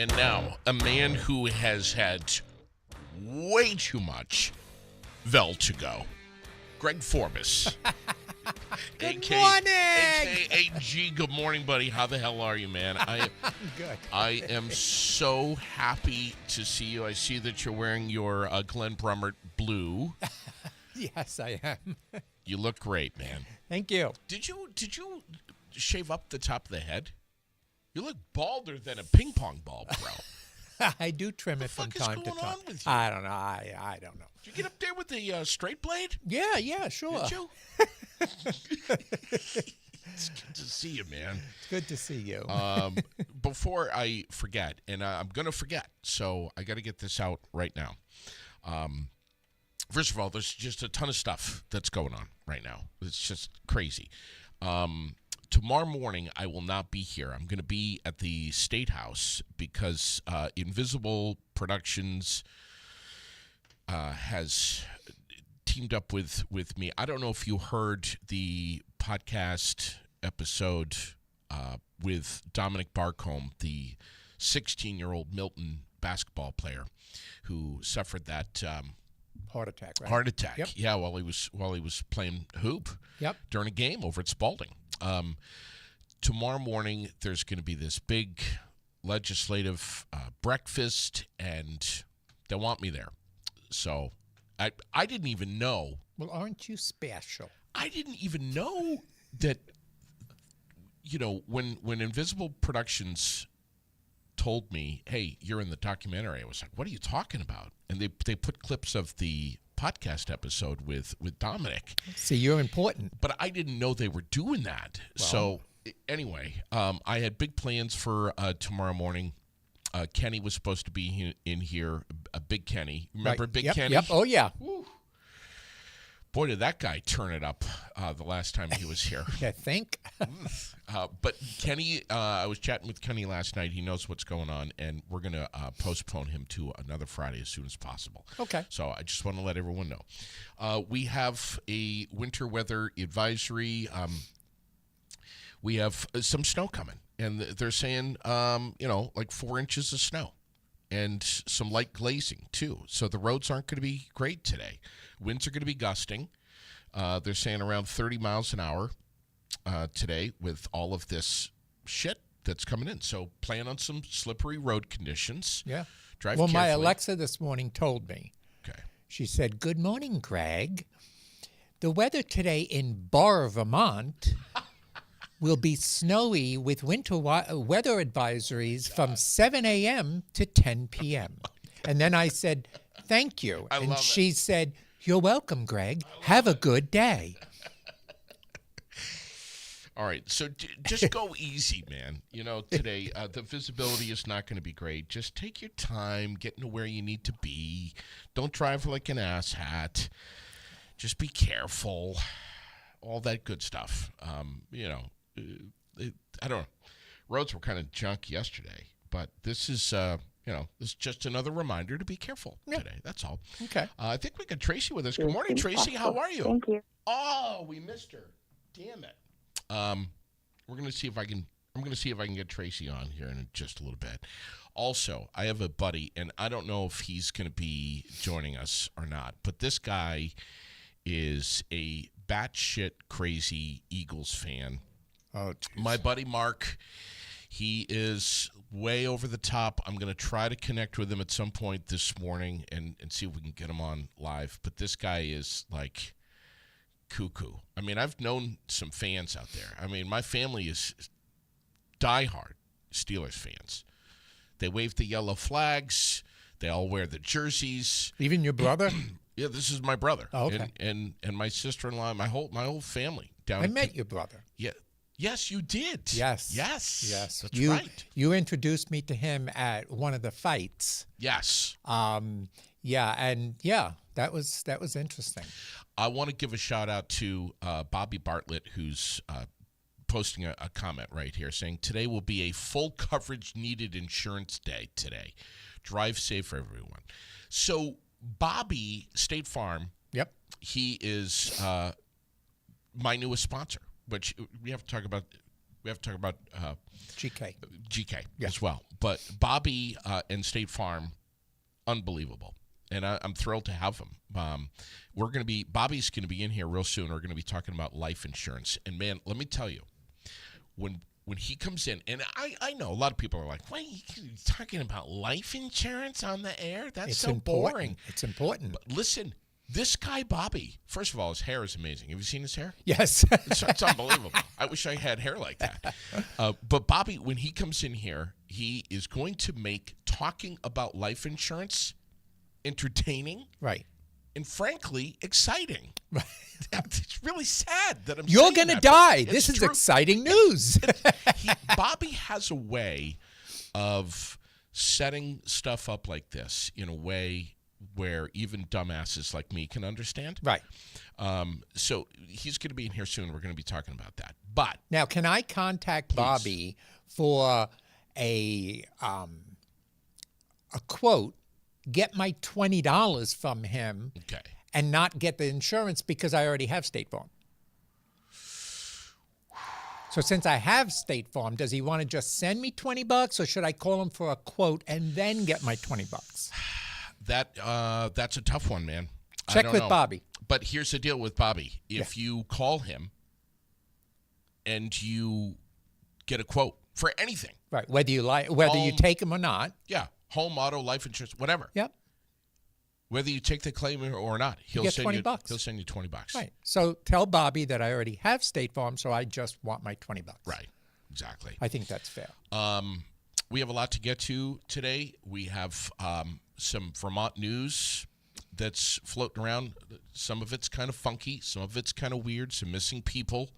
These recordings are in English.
And now, a man who has had way too much Vel to go. Greg Forbes. Good morning! AKA G. Good morning, buddy. How the hell are you, man? I'm good. I am so happy to see you. I see that you're wearing your Glenn Brummert blue. Yes, I am. You look great, man. Thank you. Did you shave up the top of the head? You look balder than a ping pong ball, bro. I do trim it from time to time. What's going on with you? I don't know. I don't know. Did you get up there with the straight blade? Yeah, sure. Did you? It's good to see you, man. It's good to see you. Before I forget, and I'm going to forget, so I got to get this out right now. First of all, there's just a ton of stuff that's going on right now. It's just crazy. Tomorrow morning, I will not be here. I'm going to be at the State House because Invisible Productions has teamed up with me. I don't know if you heard the podcast episode with Dominic Barcombe, the 16-year-old Milton basketball player who suffered that Heart attack, right? heart attack. Yep. Yeah, while he was playing hoop. Yep. During a game over at Spalding. Tomorrow morning, there's going to be this big legislative breakfast, and they want me there. So I didn't even know. Well, aren't you special? I didn't even know that, when Invisible Productions told me, hey, you're in the documentary, I was like, what are you talking about? And they put clips of the podcast episode with Dominic. See, you're important. But I didn't know they were doing that. Well. So anyway, I had big plans for tomorrow morning. Kenny was supposed to be in here, Big Kenny. Remember Right. Big Yep, Kenny? Yep. Oh, yeah. Woo. Boy, did that guy turn it up the last time he was here. I think. But Kenny, I was chatting with Kenny last night. He knows what's going on, and we're going to postpone him to another Friday as soon as possible. Okay. So I just want to let everyone know. We have a winter weather advisory. We have some snow coming, and they're saying, like 4 inches of snow and some light glazing, too. So the roads aren't going to be great today. Winds are going to be gusting. They're saying around 30 miles an hour today with all of this shit that's coming in. So plan on some slippery road conditions. Yeah. Drive Well, carefully. my Alexa this morning told me. Okay. She said, "Good morning, Greg. The weather today in Barr, Vermont will be snowy with winter weather advisories from 7 a.m. to 10 p.m. And then I said, thank you. I and love she said, you're welcome, Greg. Have a good day. All right, so just go easy, man. Today, the visibility is not going to be great. Just take your time getting to where you need to be. Don't drive like an asshat. Just be careful. All that good stuff. I don't know. Roads were kind of junk yesterday, but this is, this is just another reminder to be careful today. That's all. Okay. I think we got Tracy with us. Good morning, Tracy. How are you? Thank you. Oh, we missed her. Damn it. We're gonna see if I can. I'm gonna see if I can get Tracy on here in just a little bit. Also, I have a buddy, and I don't know if he's gonna be joining us or not. But this guy is a batshit crazy Eagles fan. Oh, geez. My buddy Mark, he is way over the top. I'm going to try to connect with him at some point this morning and see if we can get him on live. But this guy is like cuckoo. I mean, I've known some fans out there. I mean, my family is diehard Steelers fans. They wave the yellow flags. They all wear the jerseys. Even your brother? Yeah, this is my brother. Oh, okay. And my sister-in-law, my whole family down. I met your brother. Yeah. Yes, you did. Yes. Yes. That's you, right. You introduced me to him at one of the fights. Yes. That was interesting. I want to give a shout out to Bobby Bartlett, who's posting a comment right here saying, today will be a full coverage needed insurance day today. Drive safe, everyone. So Bobby, State Farm, Yep. he is my newest sponsor, which we have to talk about We have to talk about GK. GK Yeah. as well. But Bobby and State Farm, unbelievable. And I'm thrilled to have him. Bobby's going to be in here real soon. We're going to be talking about life insurance. And man, let me tell you, when he comes in, and I know a lot of people are like, why are you talking about life insurance on the air? That's It's so important. boring. It's important. But listen, this guy, Bobby, first of all, his hair is amazing. Have you seen his hair? Yes. It's unbelievable. I wish I had hair like that. But Bobby, when he comes in here, he is going to make talking about life insurance entertaining Right. and, frankly, exciting. It's really sad that I'm You're saying going to that, die. but This it's is true. exciting news. Bobby has a way of setting stuff up like this in a way where even dumbasses like me can understand. Right. So he's going to be in here soon. We're going to be talking about that. But Now, can I contact Bobby for a quote, get my $20 from him, okay. and not get the insurance because I already have State Farm? So since I have State Farm, does he want to just send me $20, or should I call him for a quote and then get my $20? That's a tough one, man. I Check don't with know. Bobby. But here's the deal with Bobby. If you call him and you get a quote for anything, Right. Whether you take him or not. yeah, home, auto, life insurance, whatever. Yep. Whether you take the claim or not, he'll get send $20. He'll send you $20. Right. So tell Bobby that I already have State Farm, so I just want my $20. Right. Exactly. I think that's fair. We have a lot to get to today. We have some Vermont news that's floating around. Some of it's kind of funky. Some of it's kind of weird. Some missing people.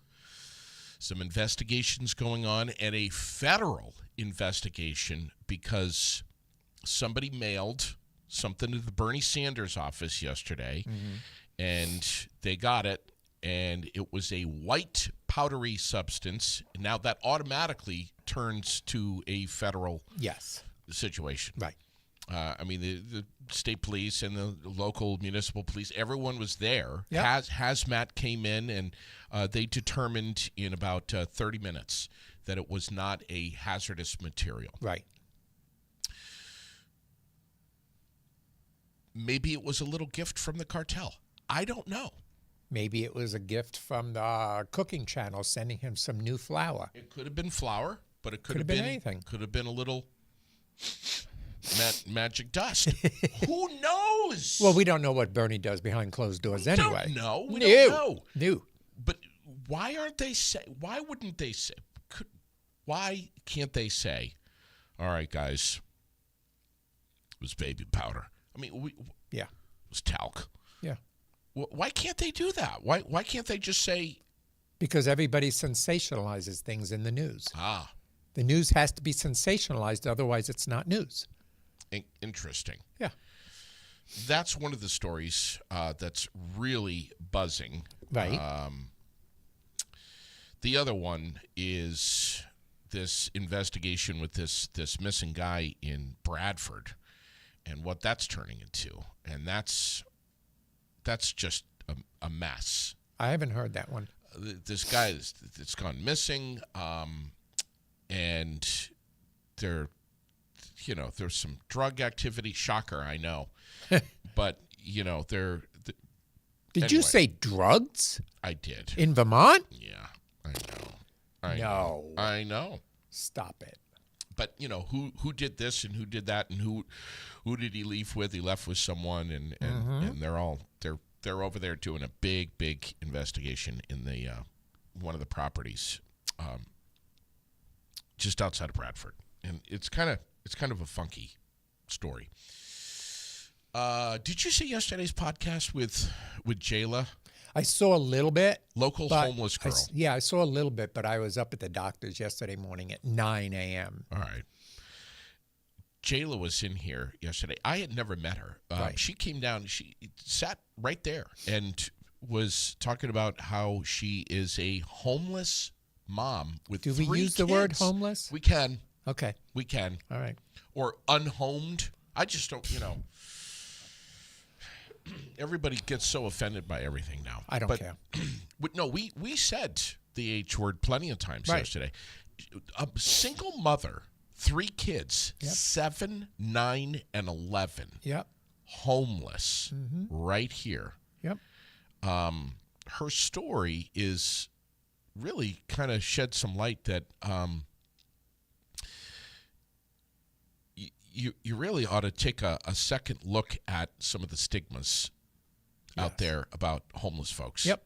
Some investigations going on, and a federal investigation because somebody mailed something to the Bernie Sanders office yesterday, and they got it, and it was a white powdery substance. Now that automatically turns to a federal Yes. situation. Right. I mean, the state police and the local municipal police, everyone was there. Yep. Hazmat came in, and they determined in about 30 minutes that it was not a hazardous material. Right. Maybe it was a little gift from the cartel. I don't know. Maybe it was a gift from the cooking channel sending him some new flour. It could have been flour, but it could Could have have been been anything. Could have been a little magic dust. Who knows? Well, we don't know what Bernie does behind closed doors anyway. Don't know. We No. don't know. No. But why aren't they say? Why wouldn't they say? Why can't they say? All right, guys. It was baby powder. I mean, Yeah. it was talc. Yeah. Why can't they do that? Why can't they just say, Because everybody sensationalizes things in the news. ah, The news has to be sensationalized, otherwise it's not news. interesting. Yeah. That's one of the stories that's really buzzing. Right. The other one is this investigation with this missing guy in Bradford and what that's turning into. And that's just a mess. I haven't heard that one. This guy that's gone missing, and there's some drug activity. Shocker, I know. But, Did you Anyway. say drugs I did. in Vermont? Yeah, I know. No. I know. Stop it. But who did this and who did that and who did he leave with? He left with someone, and they're over there doing a big investigation in the one of the properties just outside of Bradford, and it's kind of a funky story. Did you see yesterday's podcast with Jayla, I saw a little bit. local but homeless girl? I saw a little bit, but I was up at the doctor's yesterday morning at 9 a.m. All right. Jayla was in here yesterday. I had never met her. Right. She came down. She sat right there and was talking about how she is a homeless mom with Do 3 we use the word kids. homeless? We can. Okay. We can. All right. Or unhomed. I just don't, Everybody gets so offended by everything now. I don't But care. no, we said the H word plenty of times Right. yesterday. a single mother, 3 kids, Yep. 7, 9, and 11, Yep. homeless, right here. Yep. Her story is really kind of shed some light that you really ought to take a second look at some of the stigmas out there about homeless folks. Yep.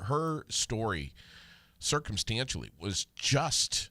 Her story, circumstantially, was just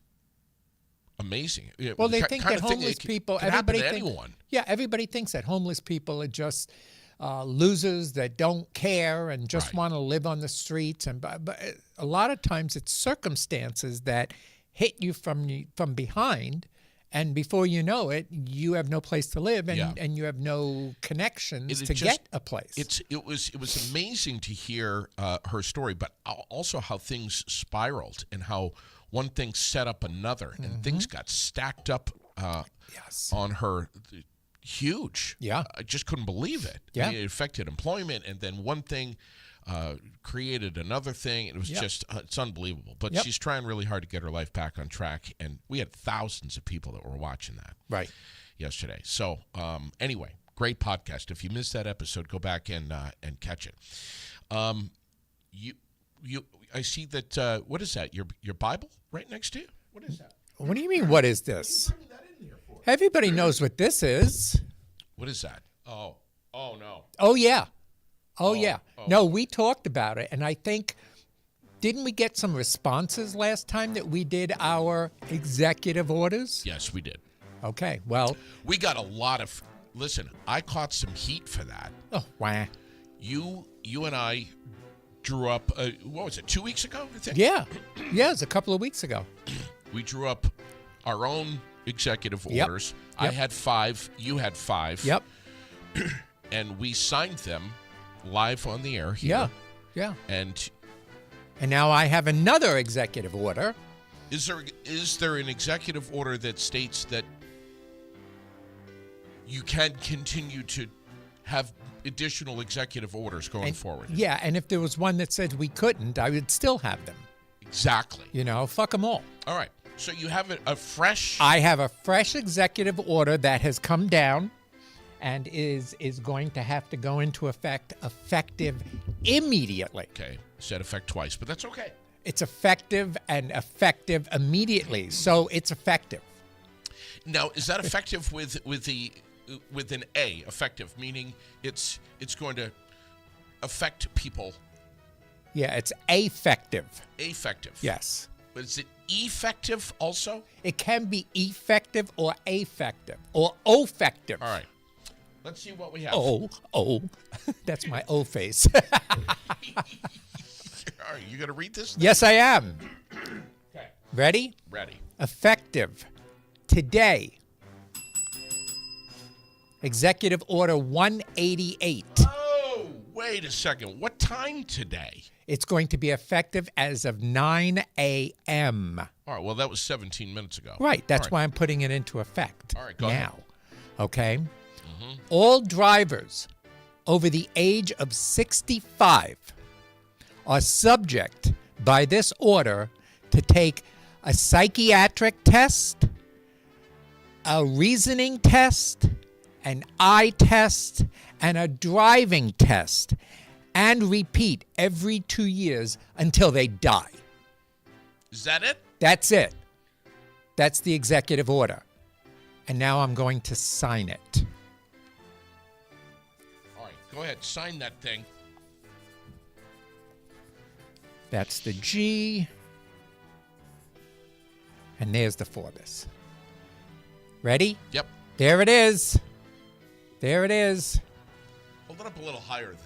amazing. Well, they think that homeless people, everybody everybody to thinks, anyone. yeah, everybody thinks that homeless people are just losers that don't care and just Right. want to live on the streets. And but a lot of times it's circumstances that hit you from behind, and before you know it, you have no place to live, and, Yeah. and you have no connections It to just- get a place. It was amazing to hear her story, but also how things spiraled and how one thing set up another, and things got stacked up Yes. on her. Huge. Yeah. I just couldn't believe it. Yeah. I mean, it affected employment, and then one thing created another thing. It was Yep. just, it's unbelievable. But Yep. she's trying really hard to get her life back on track, and we had thousands of people that were watching that Right. yesterday. So anyway, great podcast. If you missed that episode, go back and catch it. I see that. What is that? Your Bible right next to you? What is that? What do you mean, what is this? Bring that in here for? Everybody knows what this is. What is that? Oh no. Oh, yeah. Oh, yeah. oh. No, we talked about it, and I think, didn't we get some responses last time that we did our executive orders? Yes, we did. Okay, well, We got a lot of. Listen, I caught some heat for that. oh, wah. You and I drew up. What was it? 2 weeks ago, I think. Yeah. Yeah, it was a couple of weeks ago. We drew up our own executive Yep. orders. I Yep. had 5. You had 5. Yep. And we signed them live on the air here. Yeah. Yeah. And And now I have another executive order. is there an executive order that states that you can continue to have additional executive orders going forward? Yeah, and if there was one that said we couldn't, I would still have them. Exactly. You know, fuck them all. All right. So you have a fresh. I have a fresh executive order that has come down and is going to have to go into effective immediately. Okay. Said effect twice, but that's okay. It's effective immediately. So it's effective. Now, is that effective with an A? Effective meaning it's going to affect people. Yeah, it's effective. Effective. Yes. But is it effective also? It can be effective or affective or offective. All right. Let's see what we have. Oh. That's my O face. All right. You going to read this? Yes, I am. Okay. Ready? Ready. Effective today. Executive Order 188. Oh, wait a second. What time today? It's going to be effective as of 9 a.m. All right. Well, that was 17 minutes ago. Right. That's All right. why I'm putting it into effect All right, go now. ahead. Okay? All drivers over the age of 65 are subject by this order to take a psychiatric test, a reasoning test, an eye test, and a driving test, and repeat every 2 years until they die. Is that it? That's it. That's the executive order. And now I'm going to sign it. All right. Go ahead. Sign that thing. That's the G. And there's the Forbes. Ready? Yep. There it is. There it is. Hold it up a little higher than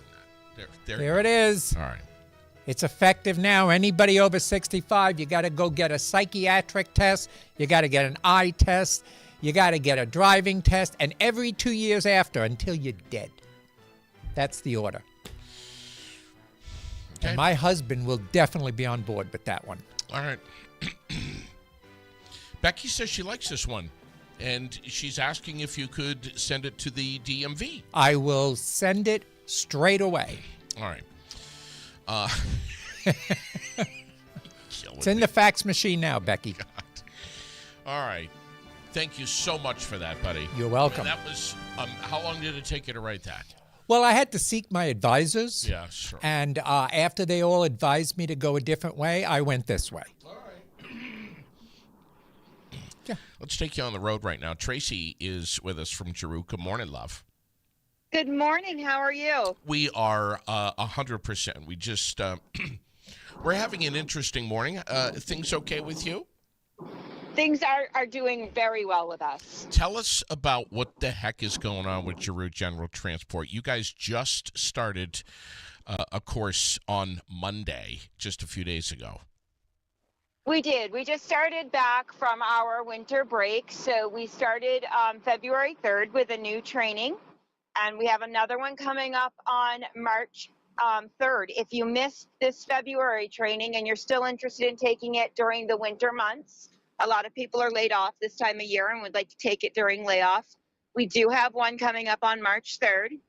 that. There. There it is. All right. It's effective now. Anybody over 65, you got to go get a psychiatric test. You got to get an eye test. You got to get a driving test. And every 2 years after until you're dead. That's the order. Okay. And my husband will definitely be on board with that one. All right. Becky says she likes this one, and she's asking if you could send it to the DMV. I will send it straight away. All right. deal with It's in me. the fax machine now, Becky. All right. Thank you so much for that, buddy. You're welcome. That was, how long did it take you to write that? Well, I had to seek my advisors. Yeah, sure. And after they all advised me to go a different way, I went this way. All right. Yeah. Let's take you on the road right now. Tracy is with us from Giroux. Good morning, love. Good morning. How are you? We are 100%. We just, we're having an interesting morning. Things okay with you? Things are doing very well with us. Tell us about what the heck is going on with Giroux General Transport. You guys just started a course on Monday, just a few days ago. We did. We just started back from our winter break. So we started February 3rd with a new training. And we have another one coming up on March 3rd. If you missed this February training and you're still interested in taking it during the winter months, a lot of people are laid off this time of year and would like to take it during layoff. We do have one coming up on March 3rd.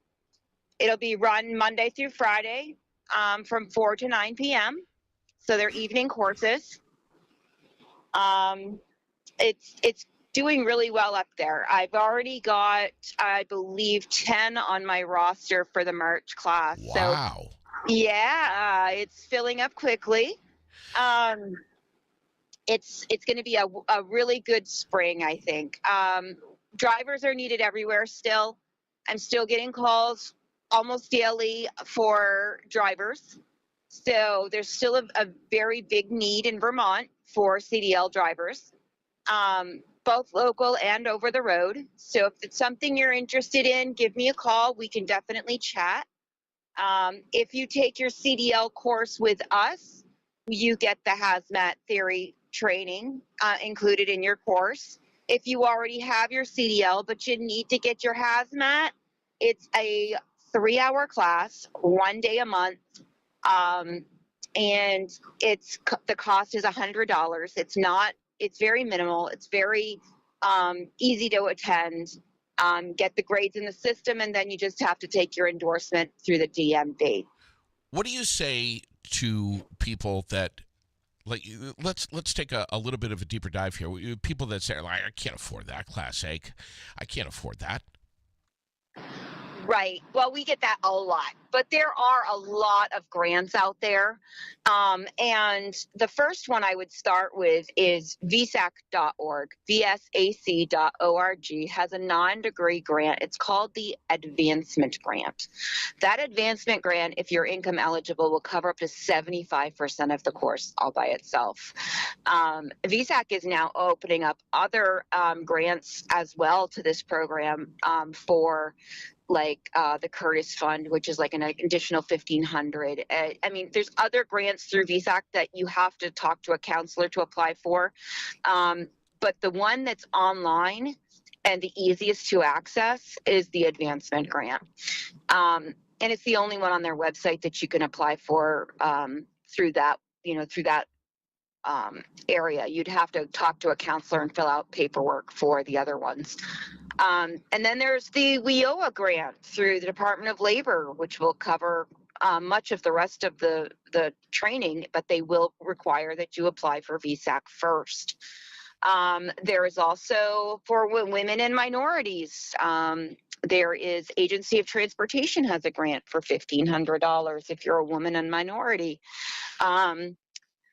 It'll be run Monday through Friday from 4 to 9 p.m. So they're evening courses. It's doing really well up there. I've already got, I believe, 10 on my roster for the March class. Wow. So yeah, it's filling up quickly. It's going to be a really good spring, I think. Drivers are needed everywhere still. I'm still getting calls almost daily for drivers. So there's still a very big need in Vermont for CDL drivers, both local and over the road. So if it's something you're interested in, give me a call. We can definitely chat. If you take your CDL course with us, you get the hazmat theory training included in your course. If you already have your CDL, but you need to get your hazmat, it's a 3-hour class, 1 day a month. And the cost is $100. It's very minimal. It's very easy to attend, get the grades in the system, and then you just have to take your endorsement through the DMV. What do you say to people that, like, let's take a little bit of a deeper dive here. People that say, like, I can't afford that, Class A. I can't afford that. Right. Well, we get that a lot, but there are a lot of grants out there. And the first one I would start with is vsac.org. VSAC.org has a non-degree grant. It's called the Advancement Grant. That Advancement Grant, if you're income eligible, will cover up to 75% of the course all by itself. VSAC is now opening up other grants as well to this program for like the Curtis Fund, which is like an additional $1,500. I mean, there's other grants through VSAC that you have to talk to a counselor to apply for. But the one that's online and the easiest to access is the Advancement Grant. And it's the only one on their website that you can apply for through that area. You'd have to talk to a counselor and fill out paperwork for the other ones. And then there's the WIOA grant through the Department of Labor, which will cover much of the rest of the training, but they will require that you apply for VSAC first. There is also for women and minorities. There is Agency of Transportation has a grant for $1,500 if you're a woman and minority.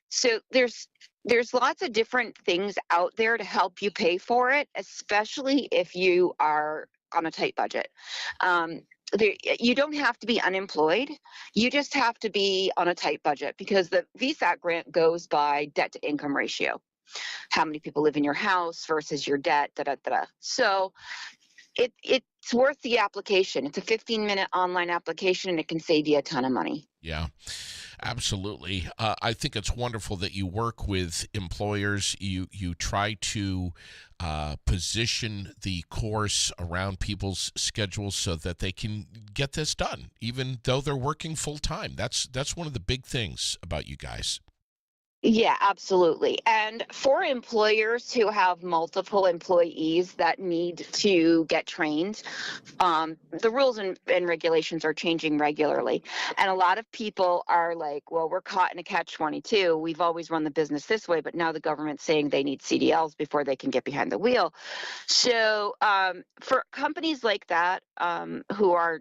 So there's lots of different things out there to help you pay for it, especially if you are on a tight budget. You don't have to be unemployed. You just have to be on a tight budget because the VSAC grant goes by debt to income ratio. How many people live in your house versus your debt, So it's worth the application. It's a 15-minute online application, and it can save you a ton of money. Yeah, absolutely. I think it's wonderful that you work with employers. You try to position the course around people's schedules so that they can get this done, even though they're working full time. That's one of the big things about you guys. Yeah, absolutely. And for employers who have multiple employees that need to get trained, the rules and regulations are changing regularly. And a lot of people are like, well, we're caught in a catch 22. We've always run the business this way, but now the government's saying they need CDLs before they can get behind the wheel. So for companies like that, who are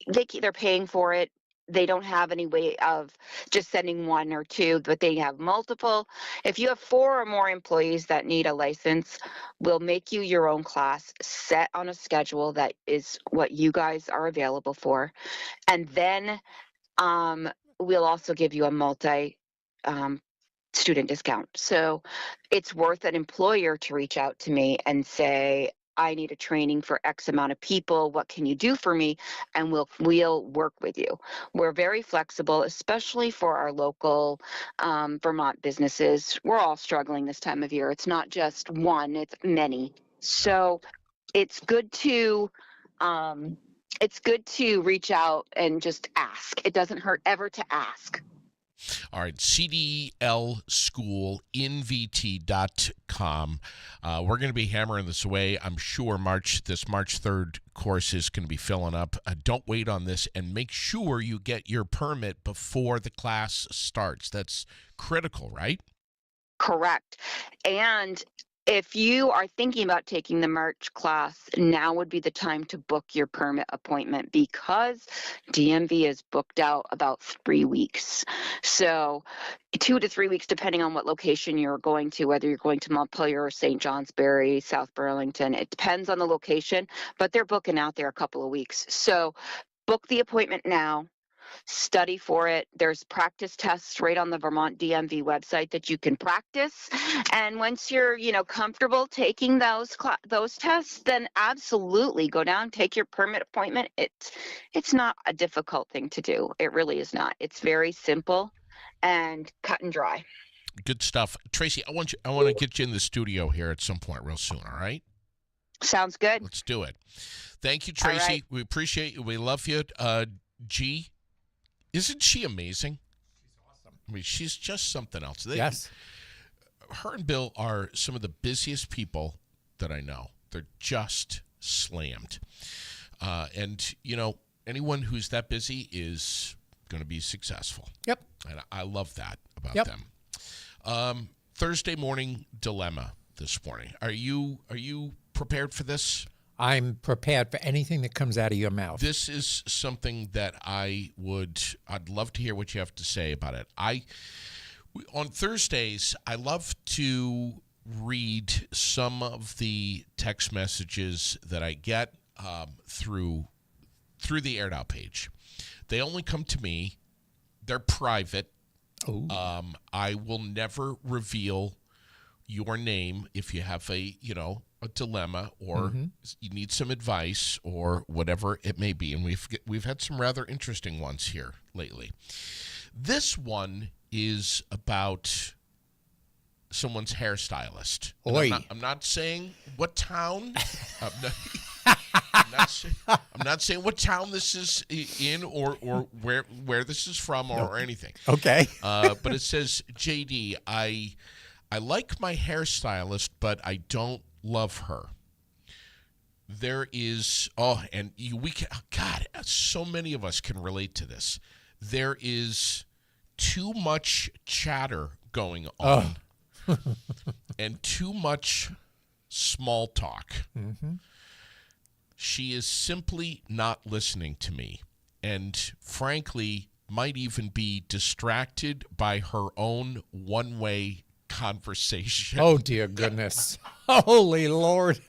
they're paying for it. They don't have any way of just sending one or two, but they have multiple. If you have 4 or more employees that need a license, we'll make you your own class, set on a schedule that is what you guys are available for. And then we'll also give you a multi um, student discount. So it's worth an employer to reach out to me and say, I need a training for X amount of people. What can you do for me? And we'll work with you. We're very flexible, especially for our local Vermont businesses. We're all struggling this time of year. It's not just one; it's many. So it's good to reach out and just ask. It doesn't hurt ever to ask. All right, cdlschoolinvt.com. We're going to be hammering this away. I'm sure this March 3rd course is going to be filling up. Don't wait on this, and make sure you get your permit before the class starts. That's critical, right? Correct. And if you are thinking about taking the March class, now would be the time to book your permit appointment, because DMV is booked out about 3 weeks. So 2 to 3 weeks, depending on what location you're going to, whether you're going to Montpelier or St. Johnsbury, South Burlington. It depends on the location, but they're booking out there a couple of weeks. So book the appointment now. Study for it. There's practice tests right on the Vermont DMV website that you can practice. And once you're, comfortable taking those tests, then absolutely go down, take your permit appointment. It's not a difficult thing to do. It really is not. It's very simple and cut and dry. Good stuff. Tracy, I want to get you in the studio here at some point real soon, all right? Sounds good. Let's do it. Thank you, Tracy. Right. We appreciate you. We love you. G, isn't she amazing? She's awesome. I mean, she's just something else. Yes. Her and Bill are some of the busiest people that I know. They're just slammed. And, anyone who's that busy is going to be successful. Yep. And I love that about Yep. them. Thursday morning dilemma this morning. Are you prepared for this? I'm prepared for anything that comes out of your mouth. This is something that I'd love to hear what you have to say about it. On Thursdays, I love to read some of the text messages that I get through the Aired Out page. They only come to me. They're private. Oh. I will never reveal your name if you have a dilemma or you need some advice or whatever it may be. And we've had some rather interesting ones here lately. This one is about someone's hairstylist. I'm not saying what town. I'm not saying what town this is in or where this is from or anything. Okay. But it says, JD, I like my hairstylist, but I don't love her. There is, God, so many of us can relate to this. There is too much chatter going on and too much small talk. Mm-hmm. She is simply not listening to me, and frankly, might even be distracted by her own one-way conversation. Oh, dear goodness. Holy Lord.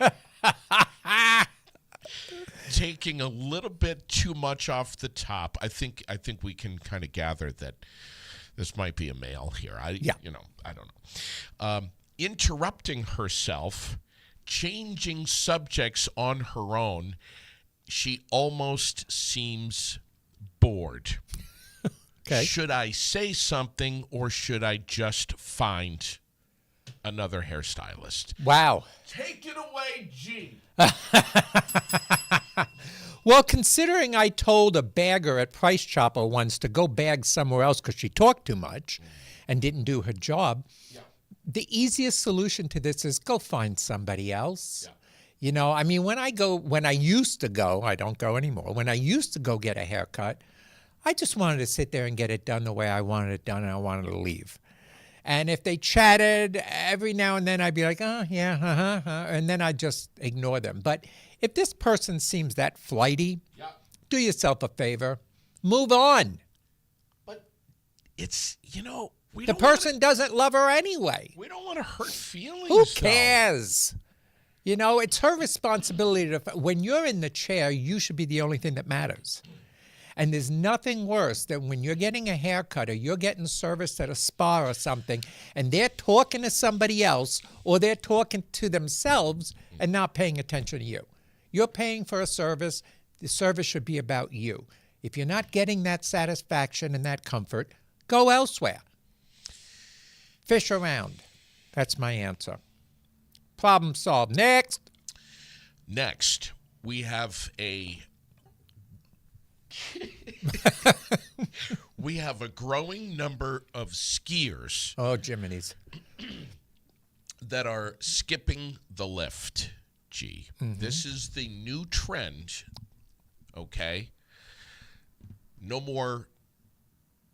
Taking a little bit too much off the top. I think we can kind of gather that this might be a male here. I don't know. Interrupting herself, changing subjects on her own. She almost seems bored. Okay. Should I say something or should I just find another hairstylist? Wow. Take it away, G. Well, considering I told a bagger at Price Chopper once to go bag somewhere else because she talked too much, and didn't do her job, the easiest solution to this is go find somebody else. Yeah. You know, I mean, when I used to go, I don't go anymore. When I used to go get a haircut, I just wanted to sit there and get it done the way I wanted it done, and I wanted to leave. And if they chatted every now and then, I'd be like, oh, yeah, and then I'd just ignore them. But if this person seems that flighty, do yourself a favor, move on. But it's, we The don't wanna- person doesn't love her anyway. we don't want to hurt feelings. Who though. cares? You know, it's her responsibility to. When you're in the chair, you should be the only thing that matters. And there's nothing worse than when you're getting a haircut or you're getting service at a spa or something, and they're talking to somebody else or they're talking to themselves and not paying attention to you. You're paying for a service. The service should be about you. If you're not getting that satisfaction and that comfort, go elsewhere. Fish around. That's my answer. Problem solved. Next. Next, we have a growing number of skiers Oh, Jiminy's. that are skipping the lift. Gee, this is the new trend. Okay, no more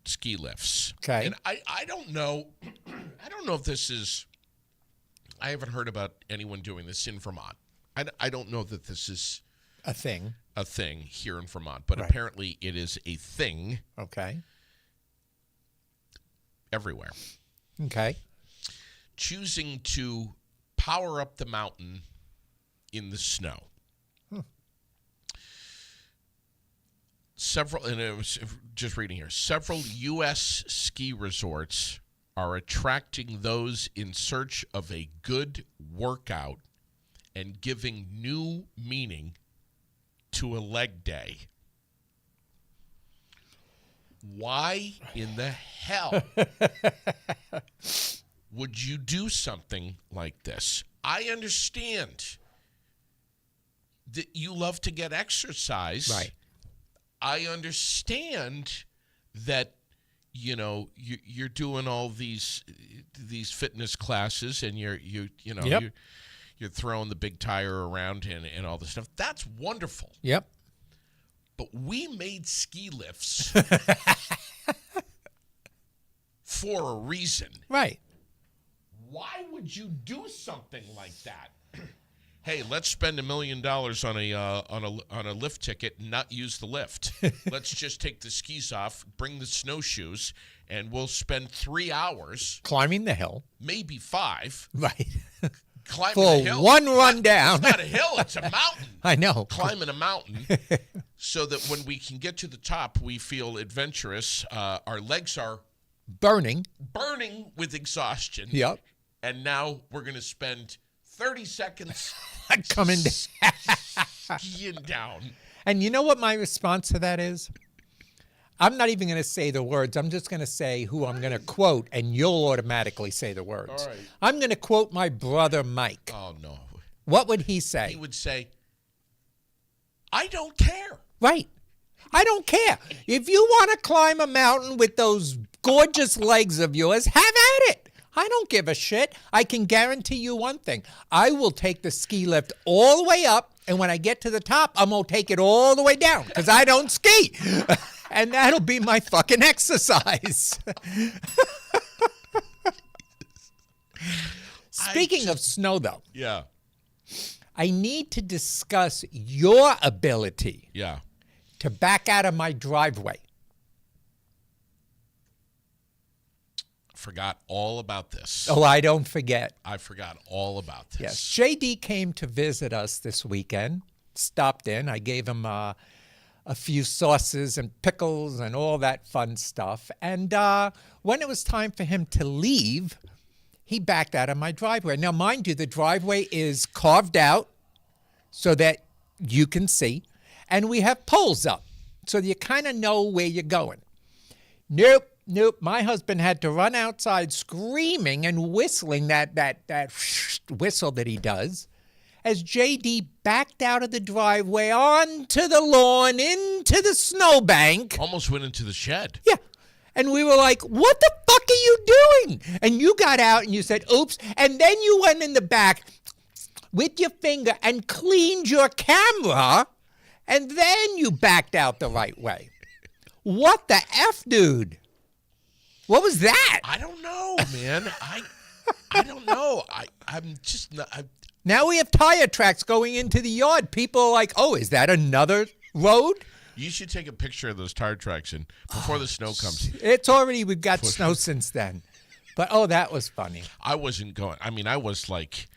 ski lifts. Okay. And I don't know. I don't know if this is. I haven't heard about anyone doing this in Vermont. I don't know that this is A thing. a thing here in Vermont, but Right. apparently it is a thing Okay. everywhere. Okay. Choosing to power up the mountain in the snow. Several, and it was just reading here, several U.S. ski resorts are attracting those in search of a good workout and giving new meaning to a leg day. Why in the hell would you do something like this? I understand that you love to get exercise. Right. I understand that you're doing all these fitness classes and you're Yep. you're throwing the big tire around and all this stuff. That's wonderful. Yep. But we made ski lifts for a reason. Right. Why would you do something like that? Hey, let's spend $1 million on a lift ticket and not use the lift. Let's just take the skis off, bring the snowshoes, and we'll spend 3 hours, Climbing the hill. maybe 5, Right. climbing For a hill. one run down. It's not a hill, it's a mountain. I know. Climbing a mountain so that when we can get to the top, we feel adventurous. Our legs are Burning. burning with exhaustion. Yep. And now we're going to spend 30 seconds Coming down. skiing down. And you know what my response to that is? I'm not even going to say the words. I'm just going to say who I'm going to quote, and you'll automatically say the words. All right. I'm going to quote my brother Mike. Oh, no. What would he say? He would say, I don't care. Right. I don't care. If you want to climb a mountain with those gorgeous legs of yours, have at it. I don't give a shit. I can guarantee you one thing. I will take the ski lift all the way up, and when I get to the top, I'm going to take it all the way down because I don't ski. And that'll be my fucking exercise. Speaking of snow, though, Yeah. I need to discuss your ability Yeah. to back out of my driveway. Forgot all about this. Oh, I don't forget. I forgot all about this. Yes. JD came to visit us this weekend, stopped in. I gave him a few sauces and pickles and all that fun stuff. And when it was time for him to leave, he backed out of my driveway. Now, mind you, the driveway is carved out so that you can see, and we have poles up so you kind of know where you're going. Nope. My husband had to run outside screaming and whistling that whistle that he does as JD backed out of the driveway onto the lawn into the snowbank. Almost went into the shed. Yeah. And we were like, what the fuck are you doing? And you got out and you said, oops. And then you went in the back with your finger and cleaned your camera. And then you backed out the right way. What the F, dude? What was that? I don't know, man. I don't know. I'm just not. Now we have tire tracks going into the yard. People are like, oh, is that another road? You should take a picture of those tire tracks and before the snow comes. We've got snow since then. But, oh, that was funny. I wasn't going. I mean, I was like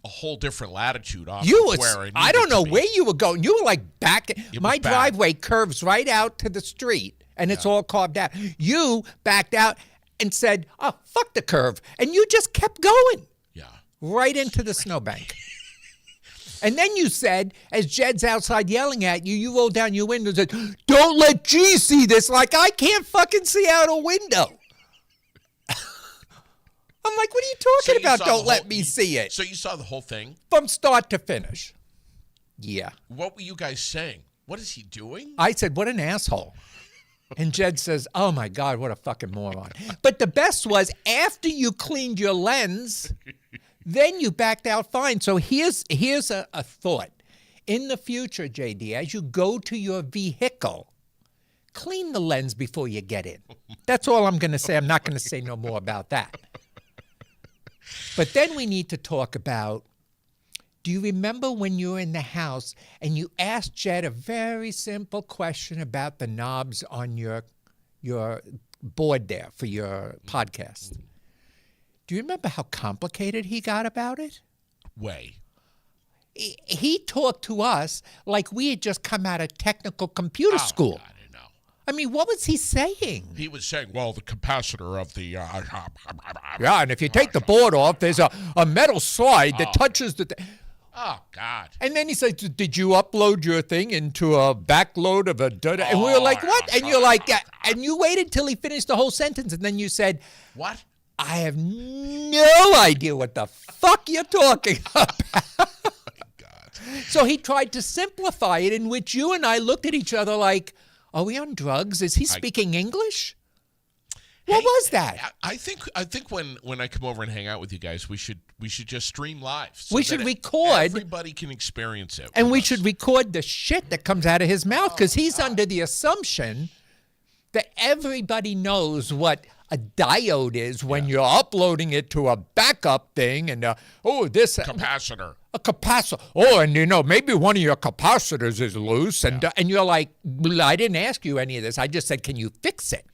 a whole different latitude off of where I don't know where you were going. You were like back. My bad. driveway curves right out to the street, and it's all carved out. You backed out and said, oh, fuck the curve. And you just kept going. Yeah. Right into the snowbank. And then you said, as Jed's outside yelling at you, you rolled down your window and said, don't let G see this. Like, I can't fucking see out a window. I'm like, what are you talking about? Don't let me see it. So you saw the whole thing? From start to finish. Yeah. What were you guys saying? What is he doing? I said, what an asshole. And Jed says, oh, my God, what a fucking moron. But the best was after you cleaned your lens, then you backed out fine. So here's a thought. In the future, JD, as you go to your vehicle, clean the lens before you get in. That's all I'm going to say. I'm not going to say no more about that. But then we need to talk about, do you remember when you were in the house and you asked Jed a very simple question about the knobs on your board there for your podcast? Do you remember how complicated he got about it? Way. He talked to us like we had just come out of technical computer school. God, I know. I mean, what was he saying? He was saying, well, the capacitor of the... Yeah, and if you take the board off, there's a metal slide that touches the... Oh, God. And then he said, did you upload your thing into a backload of a... And we were like, what? And you're like, yeah. And you waited till he finished the whole sentence, and then you said... What? I have no idea what the fuck you're talking about. God. So he tried to simplify it, in which you and I looked at each other like, are we on drugs? Is he speaking English? What was that? I think when I come over and hang out with you guys, we should just stream live. We should record. Everybody can experience it. And we should record the shit that comes out of his mouth, because he's under the assumption that everybody knows what a diode is when you're uploading it to a backup thing, and this capacitor. A capacitor. Oh, and maybe one of your capacitors is loose, and you're like, well, I didn't ask you any of this. I just said, can you fix it?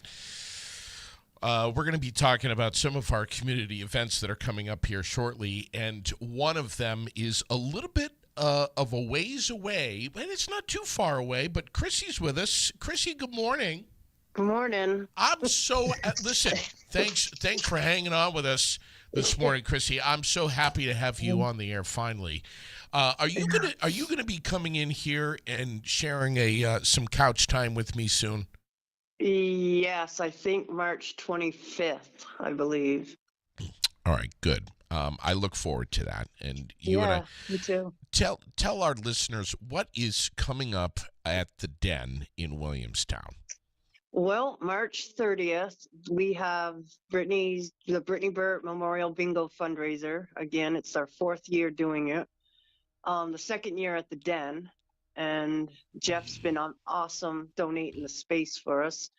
We're going to be talking about some of our community events that are coming up here shortly, and one of them is a little bit of a ways away, but it's not too far away. But Chrissy's with us. Chrissy, good morning. Good morning. I'm so listen. Thanks for hanging on with us this morning, Chrissy. I'm so happy to have you on the air finally. Are you gonna be coming in here and sharing some couch time with me soon? Yes, I think March 25th, I believe. All right, good. I look forward to that. And you and I, me too. Tell our listeners what is coming up at the Den in Williamstown. Well, March 30th, we have the Brittany Burt Memorial Bingo fundraiser. Again, it's our 4th year doing it. The 2nd year at the Den, and Jeff's been awesome donating the space for us.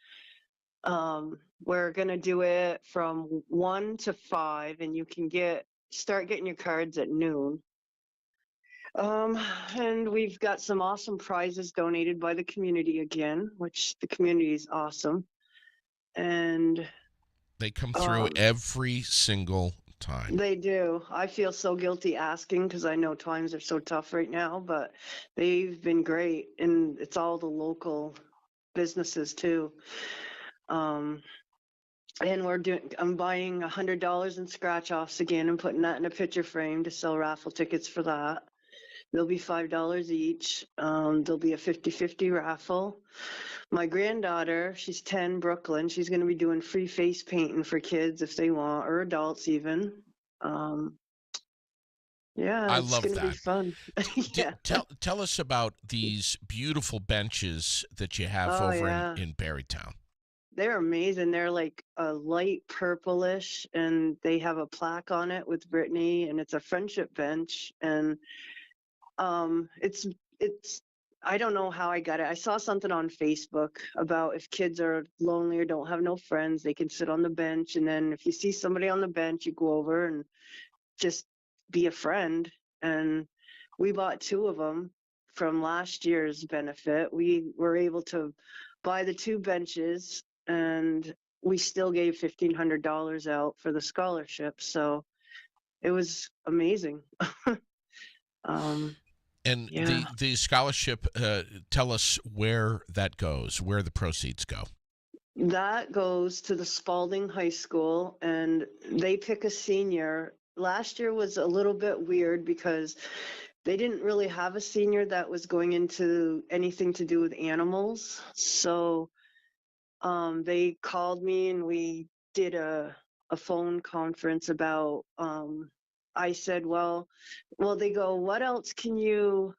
We're going to do it from 1 to 5, and you can start getting your cards at noon. And we've got some awesome prizes donated by the community again, which the community is awesome. And they come through every single time. They do. I feel so guilty asking because I know times are so tough right now, but they've been great. And it's all the local businesses too. And I'm buying $100 in scratch offs again and putting that in a picture frame to sell raffle tickets for that. They'll be $5 each. There'll be a 50-50 raffle. My granddaughter, she's 10, Brooklyn, she's going to be doing free face painting for kids if they want, or adults even. Yeah, I it's love going to be that. fun. Yeah. Tell us about these beautiful benches that you have Oh, over yeah. in Barrytown. They're amazing. They're like a light purplish, and they have a plaque on it with Brittany, and it's a friendship bench. And it's I don't know how I got it. I saw something on Facebook about if kids are lonely or don't have no friends, they can sit on the bench, and then if you see somebody on the bench, you go over and just be a friend. And we bought two of them from last year's benefit. We were able to buy the two benches, and we still gave $1,500 out for the scholarship. So it was amazing. um, And yeah. the scholarship, tell us where that goes, where the proceeds go. That goes to the Spalding High School, and they pick a senior. Last year was a little bit weird because they didn't really have a senior that was going into anything to do with animals. So they called me, and we did a phone conference about. I said, well, they go, what else can you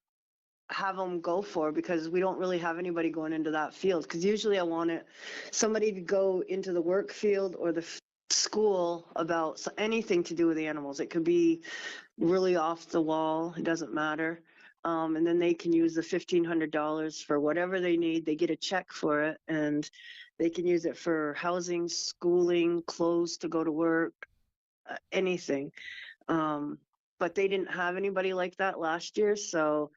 have them go for, because we don't really have anybody going into that field, because usually I want somebody to go into the work field or the school about anything to do with animals. It could be really off the wall, it doesn't matter. And then they can use the $1,500 for whatever they need. They get a check for it, and they can use it for housing, schooling, clothes to go to work, anything. But they didn't have anybody like that last year, so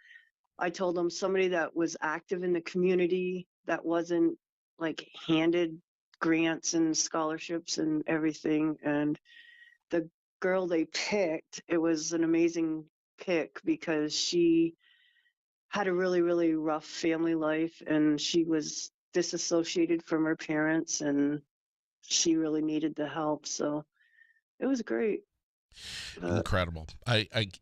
I told them somebody that was active in the community, that wasn't like handed grants and scholarships and everything. And the girl they picked, it was an amazing pick because she had a really, really rough family life, and she was disassociated from her parents, and she really needed the help. So it was great. Incredible.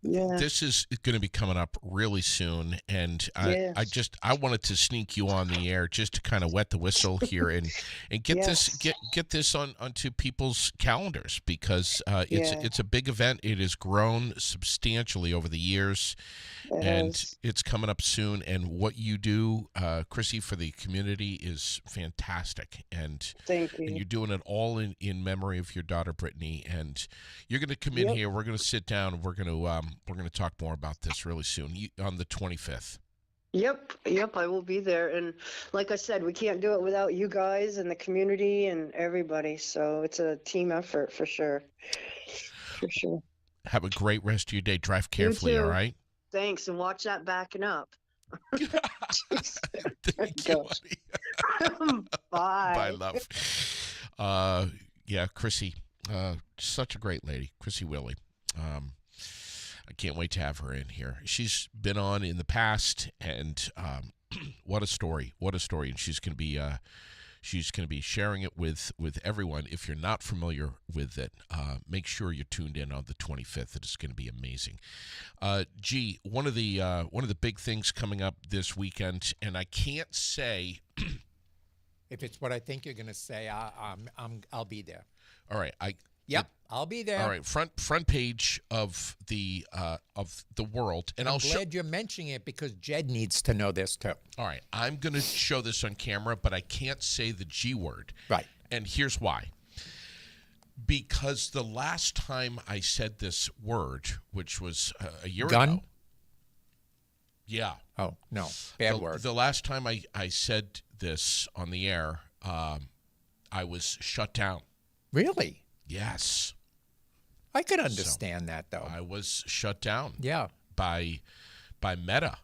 Yeah. This is going to be coming up really soon, and Yes. I wanted to sneak you on the air just to kind of wet the whistle here and get this Yes. get this onto people's calendars, because Yeah. it's a big event. It has grown substantially over the years, It and is. it's coming up soon. And what you do, Chrissy, for the community is fantastic, and Thank you're you. doing it all in memory of your daughter Brittany. And you're going to come in Yep. here. We're going to sit down, and we're going to talk more about this really soon, on the 25th. Yep, I will be there. And like I said, we can't do it without you guys and the community and everybody. So it's a team effort for sure. For sure. Have a great rest of your day. Drive You carefully, all too. right? Thanks. And watch that backing up. Jeez. There you Thank you, go. buddy. Bye, Bye. love. Yeah, Chrissy, such a great lady, Chrissy Willie. I can't wait to have her in here. She's been on in the past, and what a story! What a story! And she's going to be sharing it with everyone. If you're not familiar with it, make sure you're tuned in on the 25th. It is going to be amazing. Gee, one of the big things coming up this weekend, and I can't say. If it's what I think you're going to say, I'll be there. All right, Yep, I'll be there. all right. Front page of the World, and I'm I'll show. glad you're mentioning it because Jed needs to know this too. All right, I'm going to show this on camera, but I can't say the G word. Right. And here's why. Because the last time I said this word, which was a year Gun? ago. Yeah. Oh, no. Bad word. The last time I said this on the air, I was shut down. Really? Yes. I could understand that, though. I was shut down Yeah. by Meta.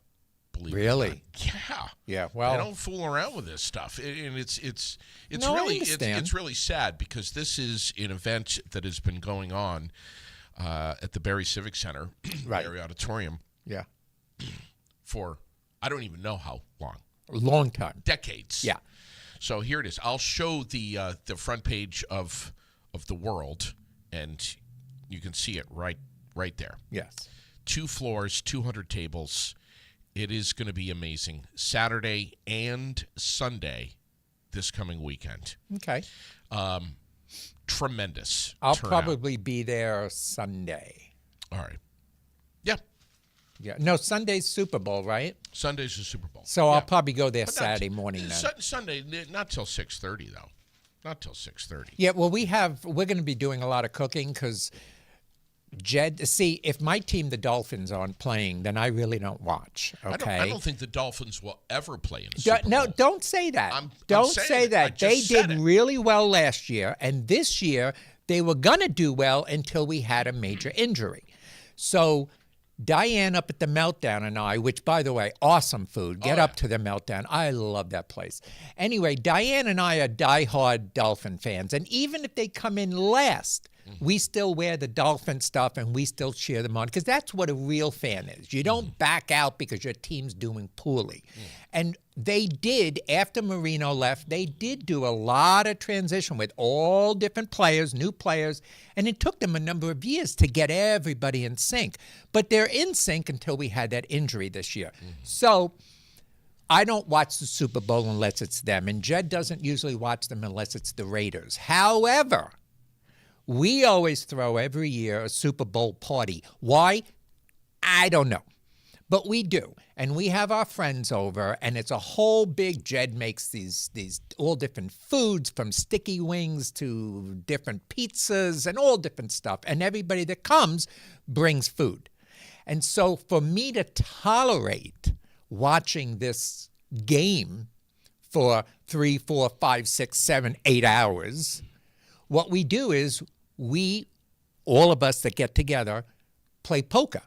Believe Really? it or not. Yeah. Yeah. They Well, don't fool around with this stuff, and it's No, I really understand. it's really sad, because this is an event that has been going on at the Barrie Civic Center, Right. Barrie Auditorium, yeah. for I don't even know how long, A long time. decades. Yeah. So here it is. I'll show the front page of the World, and you can see it right there. Yes. 2 floors, 200 tables. It is going to be amazing. Saturday and Sunday this coming weekend. Okay. Tremendous I'll turnout. probably be there Sunday. All right. Yeah. Yeah. No, Sunday's Super Bowl, right? Sunday's the Super Bowl. So Yeah. I'll probably go there But not- Saturday morning then. Sunday, not till 6:30 though. Not till 6:30. Yeah, well, we're going to be doing a lot of cooking because Jed. See, if my team, the Dolphins, aren't playing, then I really don't watch. Okay. I don't think the Dolphins will ever play in a Do- Super no, Bowl. don't say that. I'm don't saying say it. I that. just They said did it. really well last year, and this year they were going to do well until we had a major injury. So Diane up at the Meltdown and I, which, by the way, awesome food. Get up to the Meltdown. I love that place. Anyway, Diane and I are diehard Dolphin fans, and even if they come in last, we still wear the Dolphin stuff and we still cheer them on because that's what a real fan is. You don't back out because your team's doing poorly. And they did, after Marino left, they did do a lot of transition with all different players, new players, and it took them a number of years to get everybody in sync. But they're in sync until we had that injury this year. So I don't watch the Super Bowl unless it's them, and Jed doesn't usually watch them unless it's the Raiders. However, we always throw every year a Super Bowl party. Why? I don't know. But we do. And we have our friends over, and it's a whole big. Jed makes these all different foods, from sticky wings to different pizzas and all different stuff. And everybody that comes brings food. And so for me to tolerate watching this game for 3, 4, 5, 6, 7, 8 hours, what we do is all of us that get together, play poker.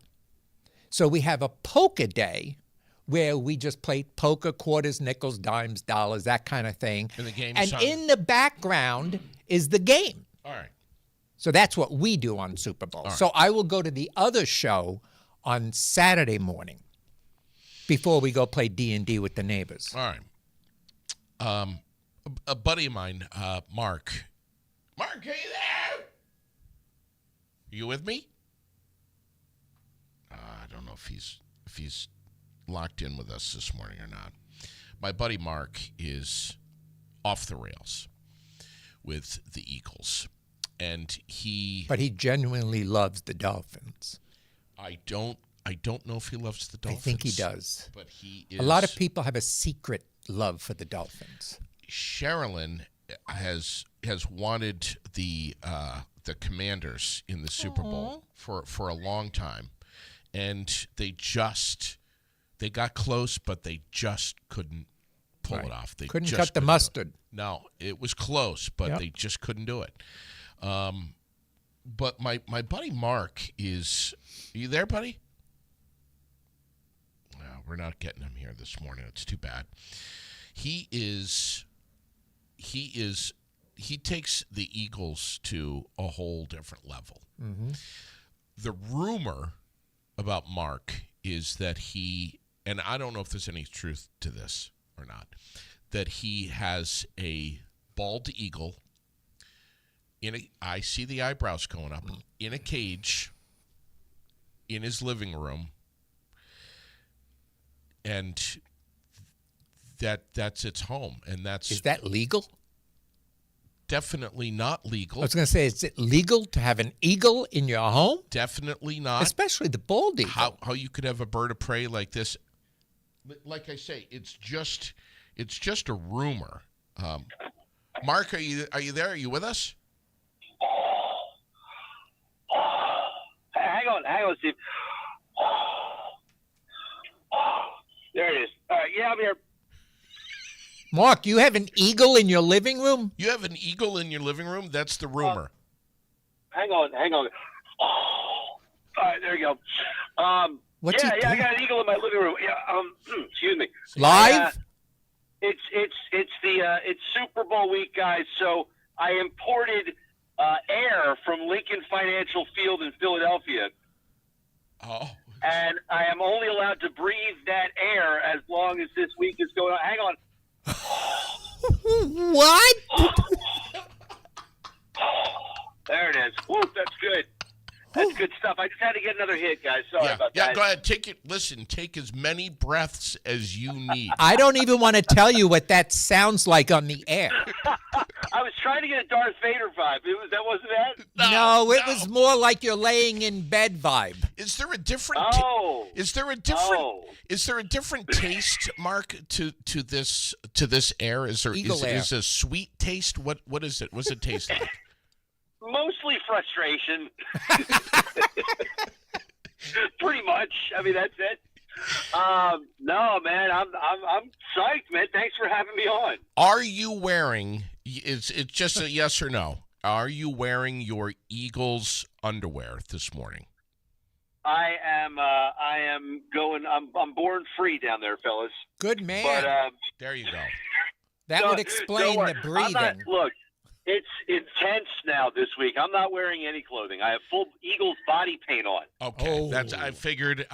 So we have a poker day where we just play poker, quarters, nickels, dimes, dollars, that kind of thing. And the game's And on. in the background is the game. All right. So that's what we do on Super Bowl. So I will go to the other show on Saturday morning before we go play D&D with the neighbors. All right. A buddy of mine, Mark. Mark, are you there? Are you with me? I don't know if he's locked in with us this morning or not. My buddy Mark is off the rails with the Eagles, and But he genuinely loves the Dolphins. I don't know if he loves the Dolphins. I think he does. But he is. A lot of people have a secret love for the Dolphins. Sherilyn has wanted the Commanders in the Super Bowl for a long time, and they got close, but they just couldn't pull it off. They Couldn't just cut the couldn't do it. mustard. No, it was close, but Yep. they just couldn't do it. But my buddy Mark is. Are you there, buddy? No, we're not getting him here this morning. It's too bad. He takes the Eagles to a whole different level. The rumor about Mark is that he, and I don't know if there's any truth to this or not, that he has a bald eagle I see the eyebrows going up, in a cage in his living room, and that's its home, and that's Is that legal? definitely not I legal. was going to say, is it legal to have an eagle in your home? Definitely not. Especially the bald eagle. How you could have a bird of prey like this? Like I say, it's just a rumor. Mark, are you there? Are you with us? Hang on, Steve. There it is. All right, yeah, I'm here. Mark, you have an eagle in your living room? You have an eagle in your living room? That's the rumor. Hang on. All right, there you go. What's he I doing? got an eagle in my living room. Yeah, excuse me. Live? It's Super Bowl week, guys. So I imported air from Lincoln Financial Field in Philadelphia, Oh, and I am only allowed to breathe that air as long as this week is going on. Hang on. What? There it is. Woo, that's good. That's good stuff. I just had to get another hit, guys. Sorry about that. Go ahead. Take as many breaths as you need. I don't even want to tell you what that sounds like on the air. I was trying to get a Darth Vader vibe. That wasn't that? No, it was more like you're laying in bed vibe. Is there a different? Oh. Is there a different? Oh. Is there a different taste, Mark, to this air? Is there Eagle Air. is a sweet taste? What is it? What's it taste like? Mostly frustration. Pretty much. I mean, that's it. No, man, I'm psyched, man. Thanks for having me on. Are you wearing? It's just a yes or no. Are you wearing your Eagles underwear this morning? I am going. I'm born free down there, fellas. Good man. But There you go. that don't- would explain don't the worry. I'm not- breathing. look, it's intense now this week. I'm not wearing any clothing. I have full Eagles body paint on. Okay, that's. Oh. I figured.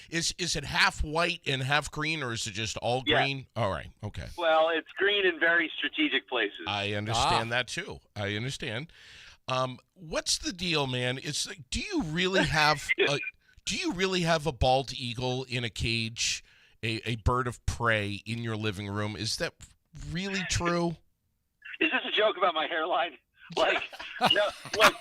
Is it half white and half green, or is it just all Yeah. green? All right. Okay. Well, it's green in very strategic places. I understand that too. I understand. What's the deal, man? It's like, do you really have a bald eagle in a cage, a bird of prey in your living room? Is that really true? Is this a joke about my hairline? Like, no, look,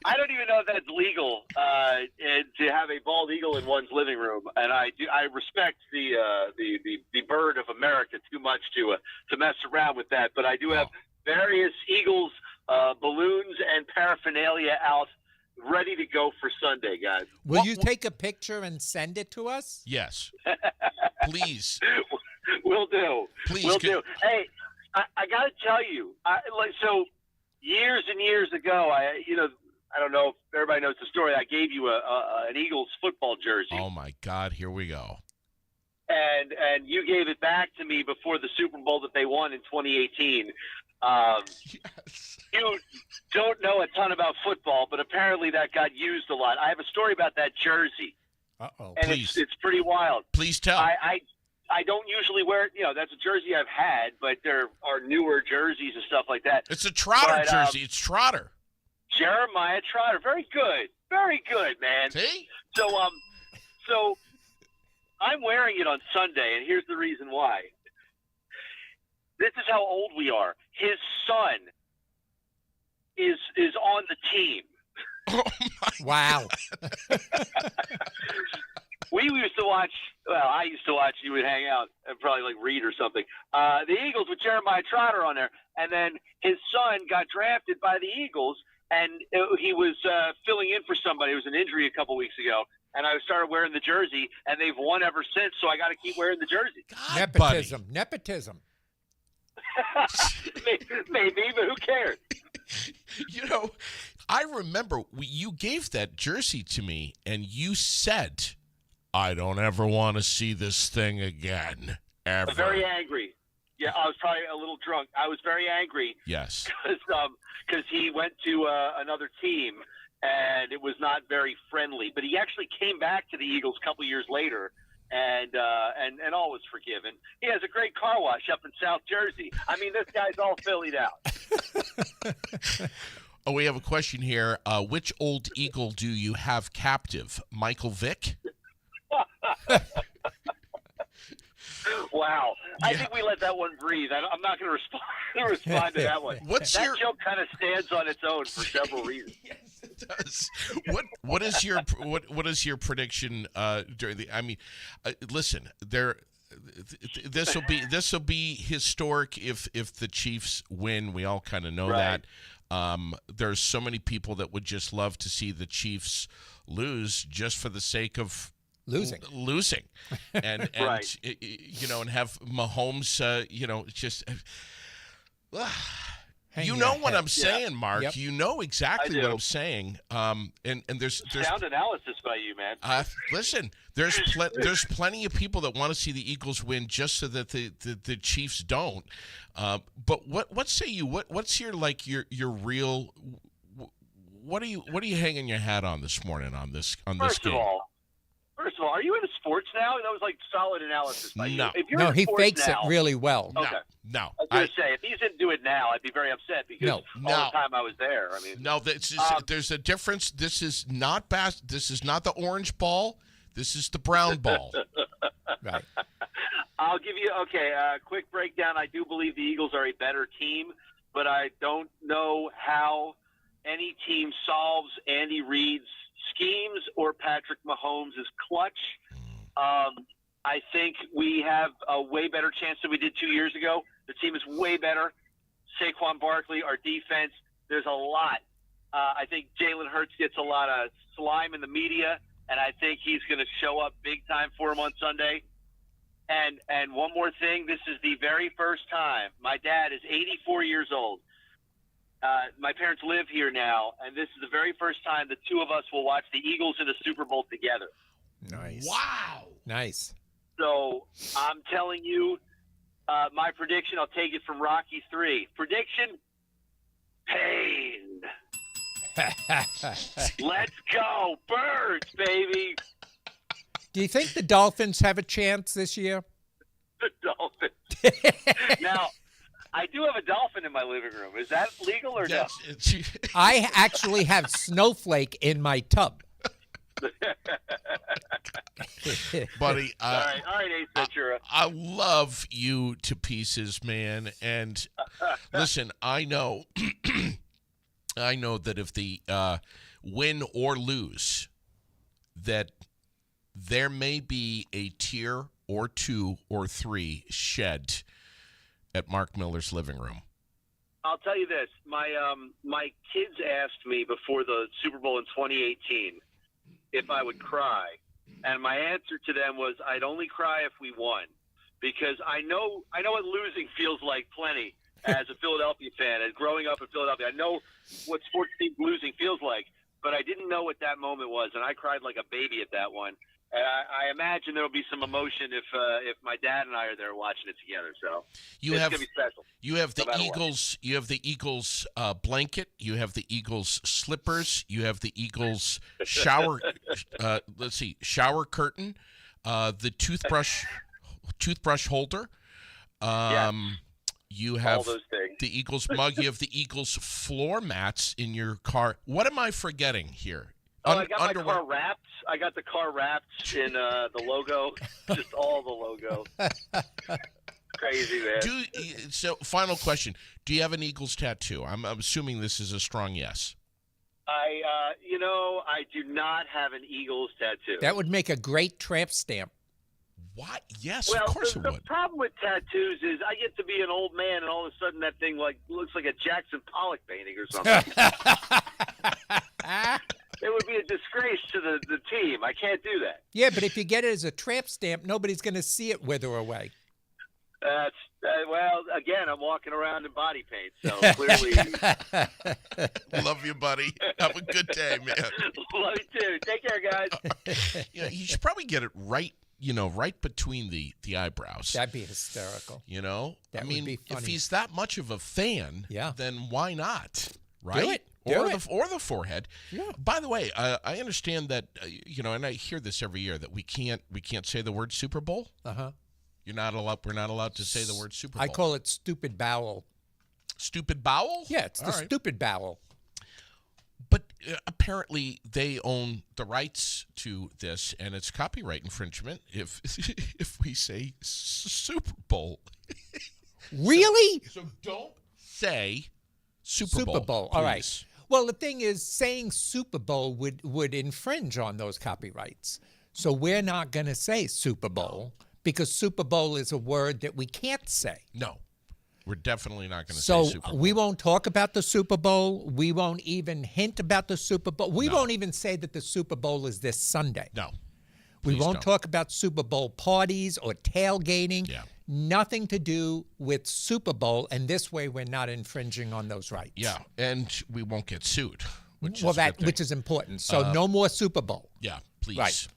I don't even know if that's legal to have a bald eagle in one's living room, and I respect the bird of America too much to mess around with that. But I do have various Eagles balloons and paraphernalia out, ready to go for Sunday, guys. Will you take a picture and send it to us? Yes. Please. Will do. Please. Will do. Hey, I got to tell you, so years and years ago, I don't know if everybody knows the story. I gave you an Eagles football jersey, Oh my God! Here we go. and you gave it back to me before the Super Bowl that they won in 2018. Yes. You don't know a ton about football, but apparently that got used a lot. I have a story about that jersey, Uh-oh. and Please. it's pretty wild. Please tell. I don't usually wear it. That's a jersey I've had, but there are newer jerseys and stuff like that. It's a Trotter But, jersey. It's Trotter. Jeremiah Trotter, very good, man. See? So I'm wearing it on Sunday, and here's the reason why. This is how old we are. His son is on the team. Oh my. Wow. We used to watch. Well, I used to watch. You would hang out and probably like read or something. The Eagles with Jeremiah Trotter on there, and then his son got drafted by the Eagles, and he was filling in for somebody. It was an injury a couple weeks ago, and I started wearing the jersey, and they've won ever since. So I got to keep wearing the jersey. God, buddy. Nepotism. Maybe, but who cares? I remember you gave that jersey to me, and you said, "I don't ever want to see this thing again, ever." Very angry. Yeah, I was probably a little drunk. I was very angry Yes. because he went to another team, and it was not very friendly. But he actually came back to the Eagles a couple years later, and all was forgiven. He has a great car wash up in South Jersey. I mean, this guy's all Phillied out. Oh, we have a question here. Which old Eagle do you have captive? Michael Vick? Wow. I Yeah. think we let that one breathe. I'm not going to respond to that one. What's that your- joke kind of stands on its own for several reasons. Yes, it does. What is your prediction during the? I mean, listen, this will be historic if the Chiefs win. We all kind of know Right. that. There's so many people that would just love to see the Chiefs lose just for the sake of losing, and Right. and have Mahomes, just. Hang You your know what head. I'm saying, Mark. Yep. You know exactly I what do. I'm saying. And there's Sound analysis by you, man. listen. There's plenty of people that want to see the Eagles win just so that the Chiefs don't. But what say you? What's your real? What are you hanging your hat on this morning on this game? First of all, are you into sports now? That was like solid analysis by you. No. If you're No, into he sports fakes now, it really well. Okay. No. I was going to say, if he didn't do it now, I'd be very upset because all No. the time I was there. I mean, No, there's a difference. This is not This is not the orange ball. This is the brown ball. Right. I'll give you a quick breakdown. I do believe the Eagles are a better team. but I don't know how any team solves Andy Reid's schemes or Patrick Mahomes' clutch. I think we have a way better chance than we did 2 years ago. The team is way better. Saquon Barkley, our defense, there's a lot. I think Jalen Hurts gets a lot of slime in the media, and I think he's going to show up big time for him on Sunday. And one more thing, this is the very first time. My dad is 84 years old. My parents live here now, and this is the very first time the two of us will watch the Eagles in the Super Bowl together. Nice. Wow. Nice. So I'm telling you, my prediction, I'll take it from Rocky 3. Prediction, pain. Let's go, Birds, baby. Do you think the Dolphins have a chance this year? The Dolphins. Now, I do have a dolphin in my living room. Is that legal or no? I actually have Snowflake in my tub. Buddy, All right, Ace Ventura. I love you to pieces, man. And listen, I know that if the win or lose, that there may be a tear or two or three shed at Mark Miller's living room. I'll tell you this. My kids asked me before the Super Bowl in 2018 if I would cry. And my answer to them was I'd only cry if we won. Because I know what losing feels like plenty as a Philadelphia fan. And growing up in Philadelphia, I know what sports team losing feels like. But I didn't know what that moment was. And I cried like a baby at that one. And I imagine there will be some emotion if my dad and I are there watching it together. So it's gonna be special. You have the No matter Eagles. You have the Eagles blanket. You have the Eagles slippers. You have the Eagles shower. Shower curtain. The toothbrush holder. You have all those things. the Eagles mug. You have the Eagles floor mats in your car. What am I forgetting here? Oh, I got my car wrapped. I got the car wrapped in the logo, just all the logo. Crazy, man. So, final question: do you have an Eagles tattoo? I'm assuming this is a strong yes. I do not have an Eagles tattoo. That would make a great tramp stamp. What? Yes, Well, of course it the would. problem with tattoos is I get to be an old man, and all of a sudden that thing looks like a Jackson Pollock painting or something. It would be a disgrace to the team. I can't do that. Yeah, but if you get it as a tramp stamp, nobody's going to see it wither away. Well, again, I'm walking around in body paint, so clearly. Love you, buddy. Have a good day, man. Love you too. Take care, guys. You should probably get it right. Right between the eyebrows. That'd be hysterical. That would be funny. if he's that much of a fan, Yeah. then why not? Right? Do Or the forehead. Yeah. By the way, I understand that and I hear this every year that we can't say the word Super Bowl. Uh-huh. We're not allowed to say the word Super Bowl. I call it stupid bowel. Stupid bowel? Yeah, it's the All right. stupid bowel. But apparently they own the rights to this, and it's copyright infringement if we say Super Bowl. Really? So don't say Super Bowl. All right. please. Well, the thing is, saying Super Bowl would infringe on those copyrights. So we're not going to say Super Bowl because Super Bowl is a word that we can't say. No, we're definitely not going to So say Super Bowl. we won't talk about the Super Bowl. We won't even hint about the Super Bowl. We won't even say that the Super Bowl is this Sunday. No. We Please won't don't. talk about Super Bowl parties or tailgating. Yeah. Nothing to do with Super Bowl, and this way we're not infringing on those rights. Yeah, and we won't get sued, which Well, is a good thing. which is important. So no more Super Bowl. Yeah, please. Right.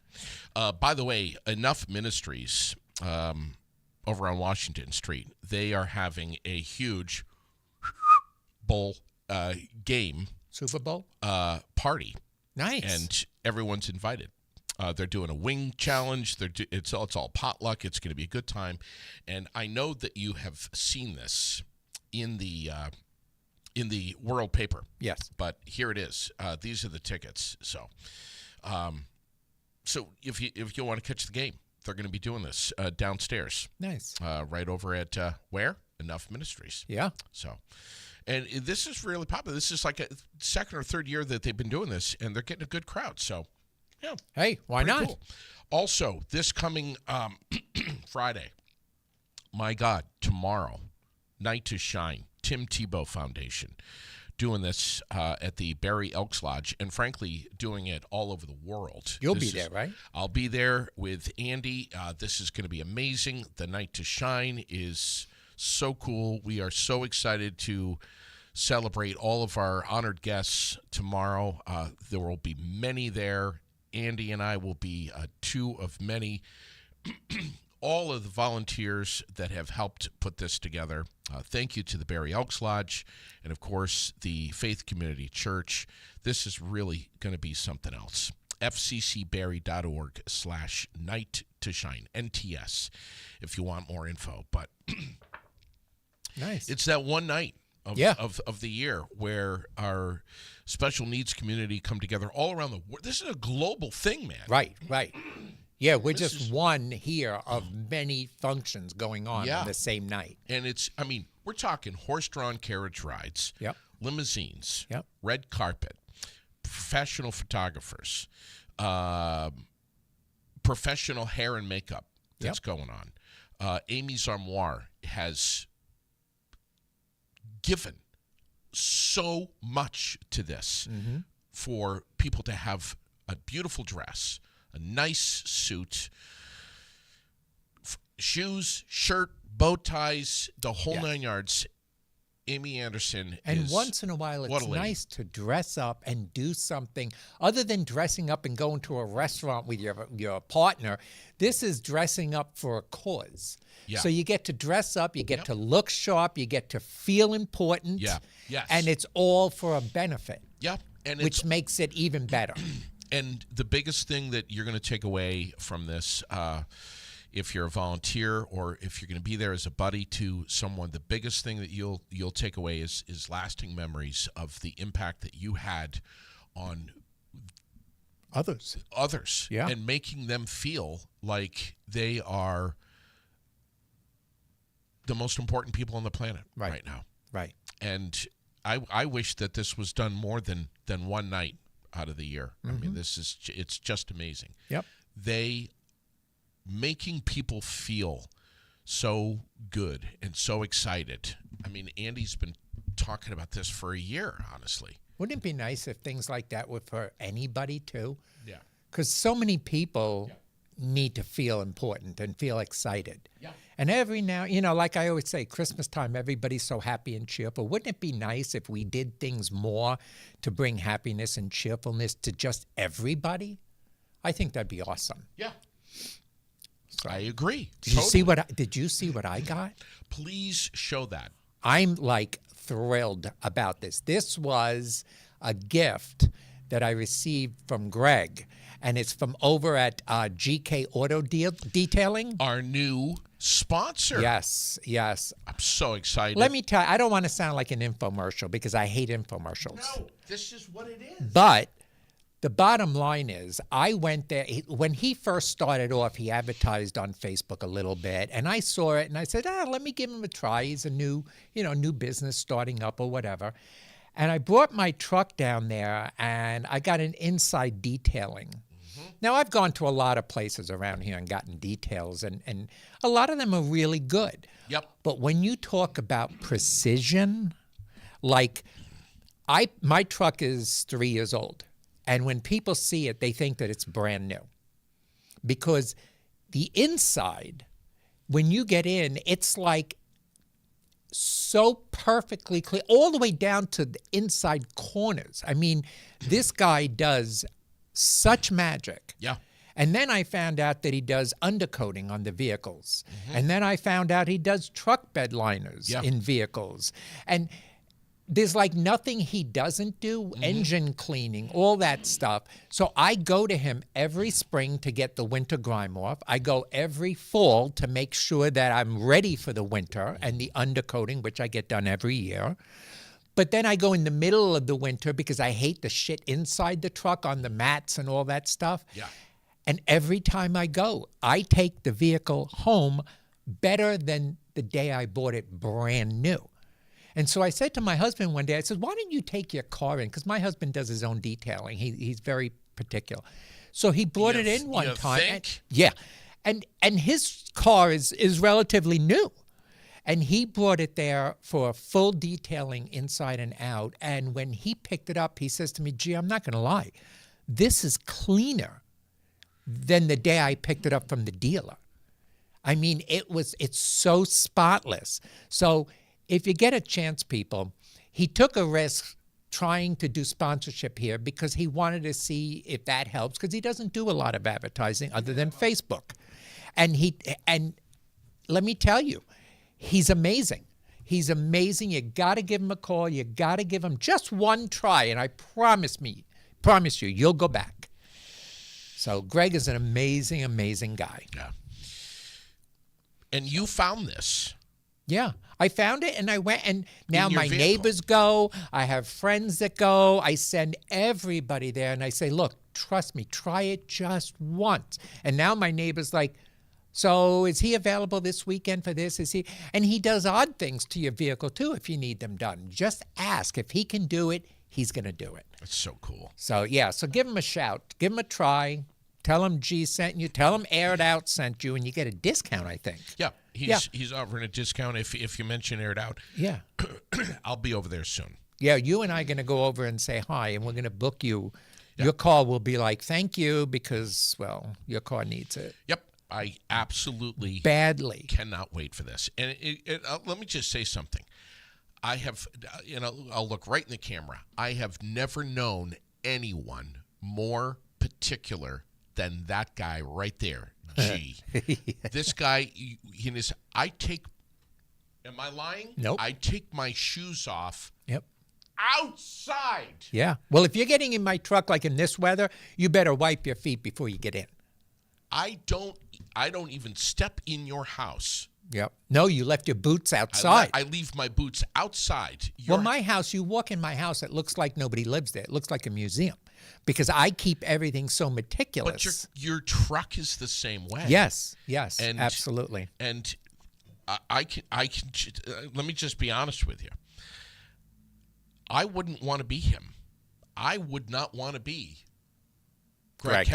By the way, Enough Ministries over on Washington Street, they are having a huge bowl game Super Bowl? party, Nice. and everyone's invited. They're doing a wing challenge. It's all potluck. It's going to be a good time, and I know that you have seen this in the World paper. Yes. But here it is. These are the tickets. So if you want to catch the game, they're going to be doing this downstairs, Nice. right over at where? Enough Ministries. Yeah. So, and this is really popular. This is like a second or third year that they've been doing this, and they're getting a good crowd. So, yeah. Hey, why pretty not? cool. Also, this coming Friday, my God, tomorrow, Night to Shine, Tim Tebow Foundation, doing this at the Barry Elks Lodge, and frankly, doing it all over the world. You'll be there, right? I'll be there with Andy. This is going to be amazing. The Night to Shine is so cool. We are so excited to celebrate all of our honored guests tomorrow. There will be many there. Andy and I will be two of many. All of the volunteers that have helped put this together. Thank you to the Barry Elks Lodge and, of course, the Faith Community Church. This is really going to be something else. fccbarry.org/night to shine, NTS, if you want more info. But Nice. it's that one night of the year where our special needs community come together all around the world. This is a global thing, man. Right. Yeah, we're This just is- one here of many functions going on Yeah. the same night. And we're talking horse-drawn carriage rides, Yep. limousines, Yep. red carpet, professional photographers, professional hair and makeup that's going on. Amy's Armoire has given so much to this for people to have a beautiful dress, a nice suit, shoes, shirt, bow ties, the whole Yes. 9 yards. Amy Anderson And is once in a while, what it's a lady. nice to dress up and do something other than dressing up and going to a restaurant with your partner. This is dressing up for a cause. Yeah. So you get to dress up, you get to look sharp, you get to feel important. Yeah. Yes. And it's all for a benefit, yeah, and which makes it even better. And the biggest thing that you're going to take away from this, if you're a volunteer or if you're going to be there as a buddy to someone, the biggest thing that you'll take away is lasting memories of the impact that you had on others, Yeah. and making them feel like they are the most important people on the planet right now. Right. And I wish that this was done more than one night out of the year. I mean, it's just amazing. Yep. They making people feel so good and so excited. I mean, Andy's been talking about this for a year, honestly. Wouldn't it be nice if things like that were for anybody too? Yeah. Because so many people need to feel important and feel excited. Yeah. And every now, like I always say, Christmas time, everybody's so happy and cheerful. Wouldn't it be nice if we did things more to bring happiness and cheerfulness to just everybody? I think that'd be awesome. Yeah. So, I agree. did you see what I got? Please show that. I'm like thrilled about this. This was a gift that I received from Greg, and it's from over at GK Auto Detailing. Our new sponsor. Yes. I'm so excited. Let me tell you, I don't want to sound like an infomercial because I hate infomercials. No, this is what it is. But the bottom line is, I went there. When he first started off, he advertised on Facebook a little bit, and I saw it, and I said, let me give him a try. He's a new business starting up or whatever. And I brought my truck down there, and I got an inside detailing. Now, I've gone to a lot of places around here and gotten details, and a lot of them are really good. Yep. But when you talk about precision, like my truck is 3 years old. And when people see it, they think that it's brand new. Because the inside, when you get in, it's like so perfectly clear, all the way down to the inside corners. I mean, this guy does such magic. Yeah. And then I found out that he does undercoating on the vehicles. And then I found out he does truck bed liners in vehicles. And there's like nothing he doesn't do, engine cleaning, all that stuff. So I go to him every spring to get the winter grime off. I go every fall to make sure that I'm ready for the winter and the undercoating, which I get done every year. But then I go in the middle of the winter because I hate the shit inside the truck on the mats and all that stuff. Yeah. And every time I go, I take the vehicle home better than the day I bought it brand new. And so I said to my husband one day, I said, why don't you take your car in? Because my husband does his own detailing. He's very particular. So he brought it in one time. Think? Yeah. And his car is relatively new. And he brought it there for a full detailing inside and out. And when he picked it up, he says to me, gee, I'm not going to lie. This is cleaner than the day I picked it up from the dealer. I mean, it's so spotless. So if you get a chance, people, he took a risk trying to do sponsorship here because he wanted to see if that helps, because he doesn't do a lot of advertising other than Facebook. And let me tell you, he's amazing. He's amazing. You got to give him a call. You got to give him just one try, and I promise you, you'll go back. So Greg is an amazing, amazing guy. Yeah. And you found this. Yeah, I found it, and I went, and now In your my vehicle. neighbors go. I have friends that go. I send everybody there, and I say, look, trust me, try it just once. And now my neighbor's like, so is he available this weekend for this? Is he? And he does odd things to your vehicle, too, if you need them done. Just ask. If he can do it, he's going to do it. That's so cool. So, yeah, so give him a shout. Give him a try. Tell him G sent you. Tell him Air It Out sent you, and you get a discount, I think. Yeah. He's offering a discount if you mention Air It Out. Yeah. I'll be over there soon. Yeah, you and I are going to go over and say hi, and we're going to book you. Yeah. Your car will be like, thank you, because, well, your car needs it. Yep. I absolutely badly cannot wait for this. And let me just say something. I have, I'll look right in the camera. I have never known anyone more particular than that guy right there. Gee, this guy, am I lying? Nope. I take my shoes off. Yep. Outside. Yeah. Well, if you're getting in my truck like in this weather, you better wipe your feet before you get in. I don't even step in your house. Yep. No, you left your boots outside. I leave my boots outside. Well, my house, you walk in my house, it looks like nobody lives there. It looks like a museum because I keep everything so meticulous. But your truck is the same way. Yes, and, absolutely. And I can let me just be honest with you. I wouldn't want to be him. I would not want to be Greg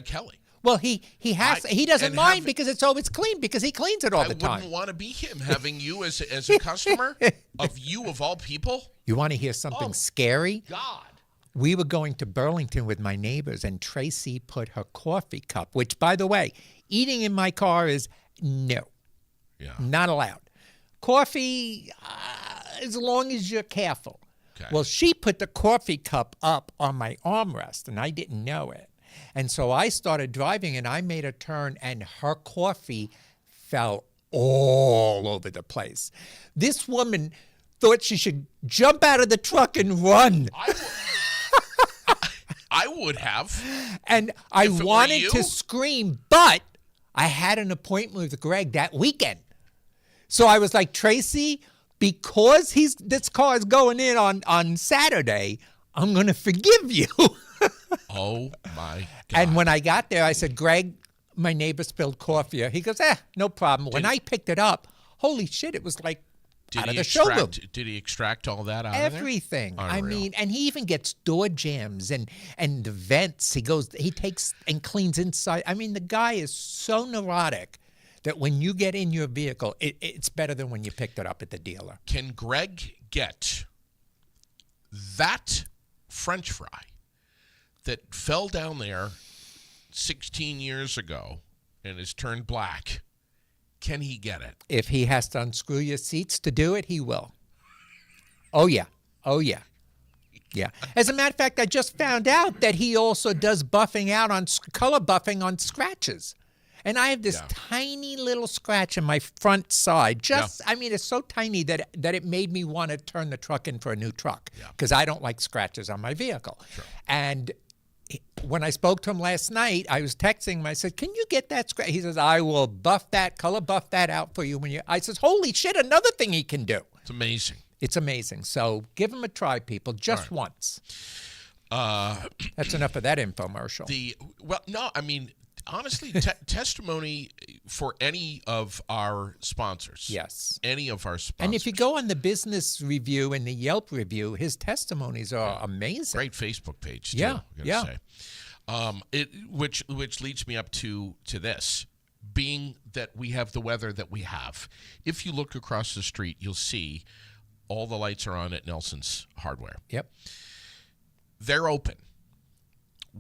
Kelly. Well, he doesn't mind because it's always clean because he cleans it all the time. I wouldn't want to be him, having you as a customer of all people. You want to hear something scary? God. We were going to Burlington with my neighbors, and Tracy put her coffee cup, which, by the way, eating in my car is not allowed. Coffee, as long as you're careful. Okay. Well, she put the coffee cup up on my armrest, and I didn't know it. And so I started driving, and I made a turn, and her coffee fell all over the place. This woman thought she should jump out of the truck and run. I would have. And I wanted to scream, but I had an appointment with Greg that weekend. So I was like, Tracy, because this car is going in on Saturday, I'm going to forgive you. Oh, my God. And when I got there, I said, Greg, my neighbor spilled coffee. He goes, no problem. When I picked it up, holy shit, it was like out of the showroom. Did he extract all that out Everything. of there? I mean, and he even gets door jams and the vents. He takes and cleans inside. I mean, the guy is so neurotic that when you get in your vehicle, it's better than when you picked it up at the dealer. Can Greg get that French fry that fell down there 16 years ago and has turned black? Can he get it? If he has to unscrew your seats to do it, he will. Oh, yeah. Oh, yeah. Yeah. As a matter of fact, I just found out that he also does buffing out on color buffing on scratches. And I have this tiny little scratch in my front side. I mean, it's so tiny that it made me want to turn the truck in for a new truck because I don't like scratches on my vehicle. Sure. And when I spoke to him last night, I was texting him. I said, can you get that scratch? He says, I will color buff that out for you. I says, holy shit, another thing he can do. It's amazing. It's amazing. So give him a try, people, just once. That's enough of that infomercial. honestly, testimony for any of our sponsors. Yes. Any of our sponsors. And if you go on the business review and the Yelp review, his testimonies are amazing. Great Facebook page, too, Yeah, I'm yeah. gonna say. Which leads me up to this. Being that we have the weather that we have, if you look across the street, you'll see all the lights are on at Nelson's Hardware. Yep. They're open.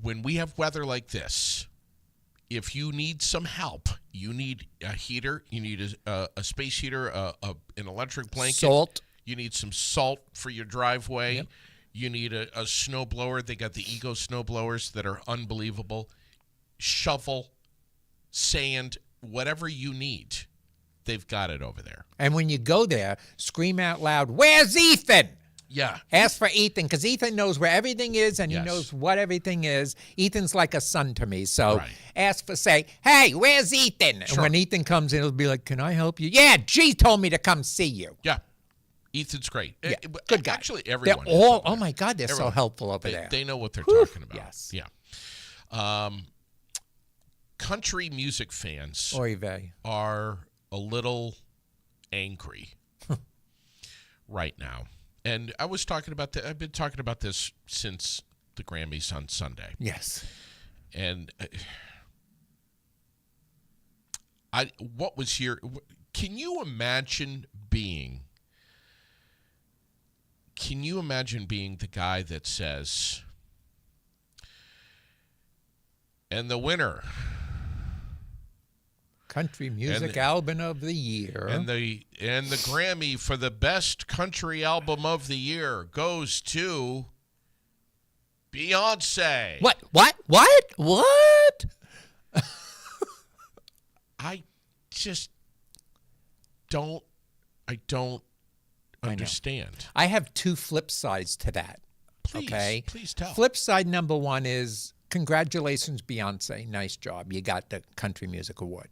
When we have weather like this, if you need some help, you need a heater, you need a space heater, an electric blanket. Salt. You need some salt for your driveway. Yep. You need a snow blower. They got the Ego snow blowers that are unbelievable. Shovel, sand, whatever you need, they've got it over there. And when you go there, scream out loud, "Where's Ethan?" Yeah. Ask for Ethan, because Ethan knows where everything is and Yes. he knows what everything is. Ethan's like a son to me. So Right. say, "Hey, where's Ethan?" And Sure. when Ethan comes in, he'll be like, "Can I help you?" "Yeah, G told me to come see you." Yeah. Ethan's great. Yeah, good guy. Actually, They're everyone. is all, over oh there. my God, they're so Everyone. helpful over They, there. they know what they're Whew. talking about. Yes. Yeah. Country music fans Oy vey. are a little angry right now. And I was talking about I've been talking about this since the Grammys on Sunday. Yes. And what was your, can you imagine being the guy that says, and the winner Country Music the- Album of the Year. and the Grammy for the best country album of the year goes to Beyonce. What? I just don't understand. I have two flip sides to that. Please tell. Flip side number one is congratulations, Beyonce. Nice job. You got the Country Music Award.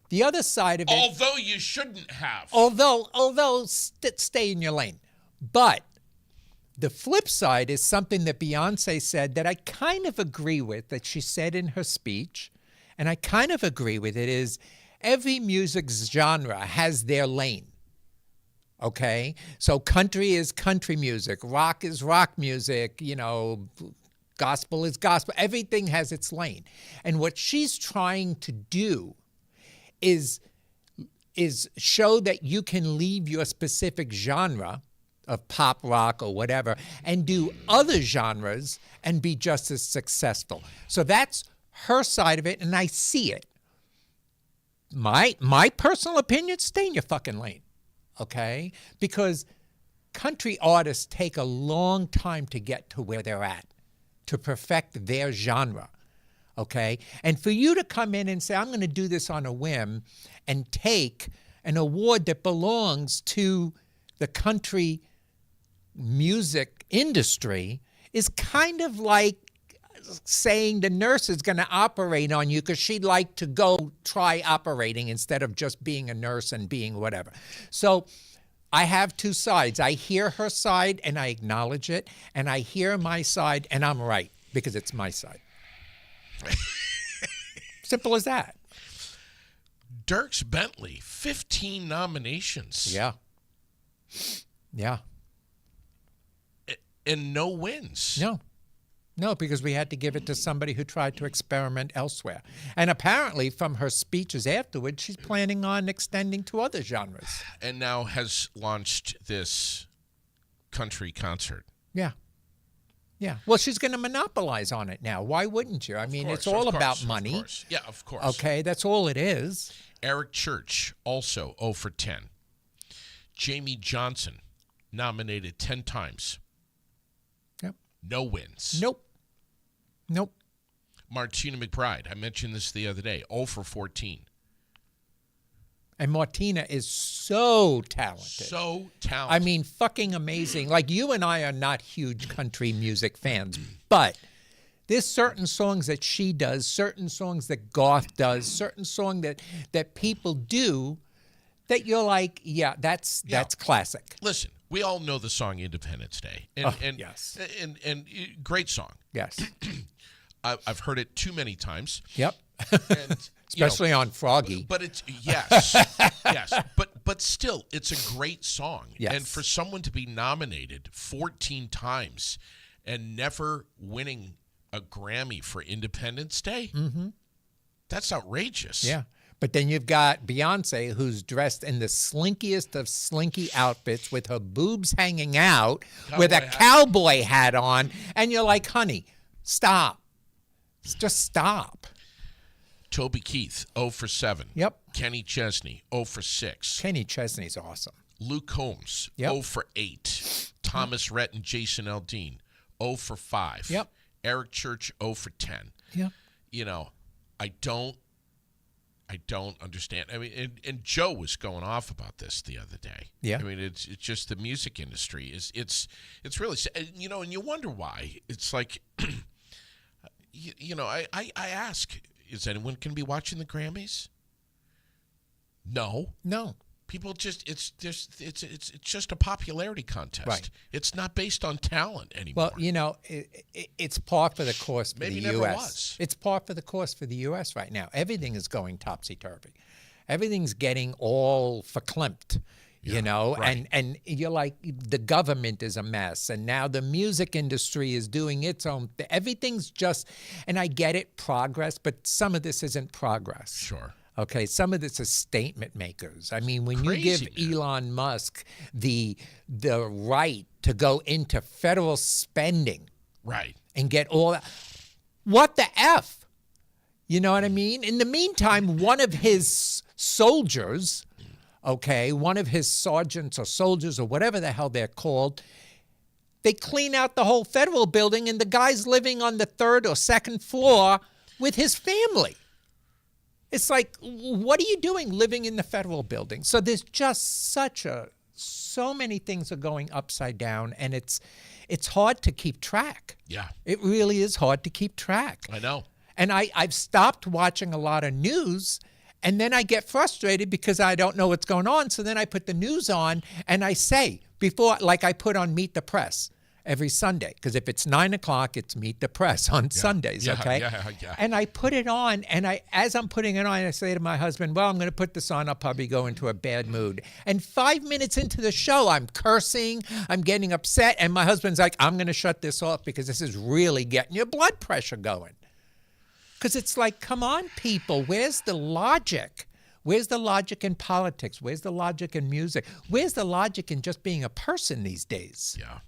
The other side of it, Although you shouldn't have. although stay in your lane. But the flip side is something that Beyonce said that I kind of agree with, that she said in her speech, and I kind of agree with it, is every music genre has their lane. Okay? So country is country music, rock is rock music, gospel is gospel. Everything has its lane. And what she's trying to do is show that you can leave your specific genre of pop, rock, or whatever, and do other genres and be just as successful. So that's her side of it, and I see it. My personal opinion, stay in your fucking lane, okay? Because country artists take a long time to get to where they're at, to perfect their genre, okay? And for you to come in and say, I'm going to do this on a whim and take an award that belongs to the country music industry is kind of like saying the nurse is going to operate on you because she'd like to go try operating instead of just being a nurse and being whatever. So I have two sides. I hear her side and I acknowledge it, and I hear my side and I'm right because it's my side. Simple as that. Dierks Bentley, 15 nominations. Yeah. Yeah. And no wins. No, because we had to give it to somebody who tried to experiment elsewhere. And apparently, from her speeches afterwards, she's planning on extending to other genres. And now has launched this country concert. Yeah. Yeah. Well, she's going to monopolize on it now. Why wouldn't you? I mean, it's all about money. Of course. Yeah, of course. Okay, that's all it is. Eric Church, also 0 for 10. Jamie Johnson, nominated 10 times. Yep. No wins. Nope. Martina McBride, I mentioned this the other day, 0 for 14. And Martina is so talented. So talented. I mean, fucking amazing. Like, you and I are not huge country music fans, but there's certain songs that she does, certain songs that Garth does, certain songs that people do that you're like, yeah, that's classic. Listen, we all know the song Independence Day. And Yes. And great song. Yes. I've heard it too many times. Yep. And, you know, Especially on Froggy. but it's yes, yes. But still, it's a great song. Yes. And for someone to be nominated 14 times and never winning a Grammy for Independence Day, that's outrageous. Yeah. But then you've got Beyonce, who's dressed in the slinkiest of slinky outfits with her boobs hanging out, with a Cowboy hat. cowboy hat on. And you're like, honey, stop. Just stop. Toby Keith, 0 for 7. Yep. Kenny Chesney, 0 for 6. Kenny Chesney's awesome. Luke Combs, Yep. 0 for 8. Thomas Rhett and Jason Aldean, 0 for 5. Yep. Eric Church, 0 for 10. Yep. You know, I don't understand. I mean, and Joe was going off about this the other day. Yeah. I mean, it's just the music industry it's really, you know, and you wonder why. It's like, you know, I ask, is anyone going to be watching the Grammys? No. No. People just it's just a popularity contest. Right. It's not based on talent anymore. Well, you know, it's par for the course for Maybe the never U.S. was. It's par for the course for the U.S. right now. Everything is going topsy-turvy. Everything's getting all verklempt, you know, right. and you're like, the government is a mess, and now the music industry is doing its own thing. Everything's just, and I get it, progress, but some of this isn't progress. Sure. Okay, some of this is statement makers. I mean, when you give Crazy, man. Elon Musk the right to go into federal spending Right. and get all that, what the F? You know what I mean? In the meantime, one of his soldiers, okay, one of his sergeants or soldiers or whatever the hell they're called, they clean out the whole federal building and the guy's living on the third or second floor with his family. It's like, what are you doing living in the federal building? So there's just so many things are going upside down, and it's hard to keep track. Yeah. It really is hard to keep track. I know. And I've stopped watching a lot of news, and then I get frustrated because I don't know what's going on. So then I put the news on, and I say, before, like I put on Meet the Press every Sunday, because if it's 9 o'clock, it's Meet the Press on Sundays, Yeah, okay? yeah. And I put it on, and as I'm putting it on, I say to my husband, well, I'm going to put this on, I'll probably go into a bad mood. And 5 minutes into the show, I'm cursing, I'm getting upset, and my husband's like, I'm going to shut this off because this is really getting your blood pressure going. Because it's like, come on, people, where's the logic? Where's the logic in politics? Where's the logic in music? Where's the logic in just being a person these days? Yeah.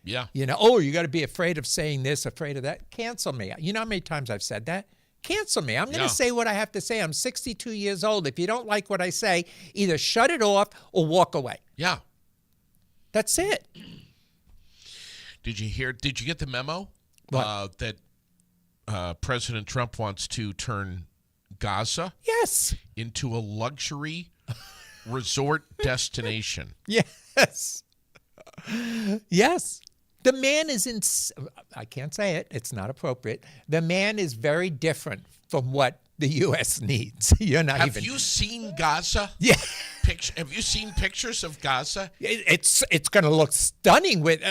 Yeah. You know, oh, you got to be afraid of saying this, afraid of that. Cancel me. You know how many times I've said that? Cancel me. I'm going to Yeah. say what I have to say. I'm 62 years old. If you don't like what I say, either shut it off or walk away. Yeah. That's it. Did you get the memo? What? That President Trump wants to turn Gaza Yes. into a luxury resort destination. Yes. Yes. The man is I can't say it. It's not appropriate. The man is very different from what the U.S. needs. You're not Have even. you seen Gaza? Yeah. Have you seen pictures of Gaza? It's going to look stunning with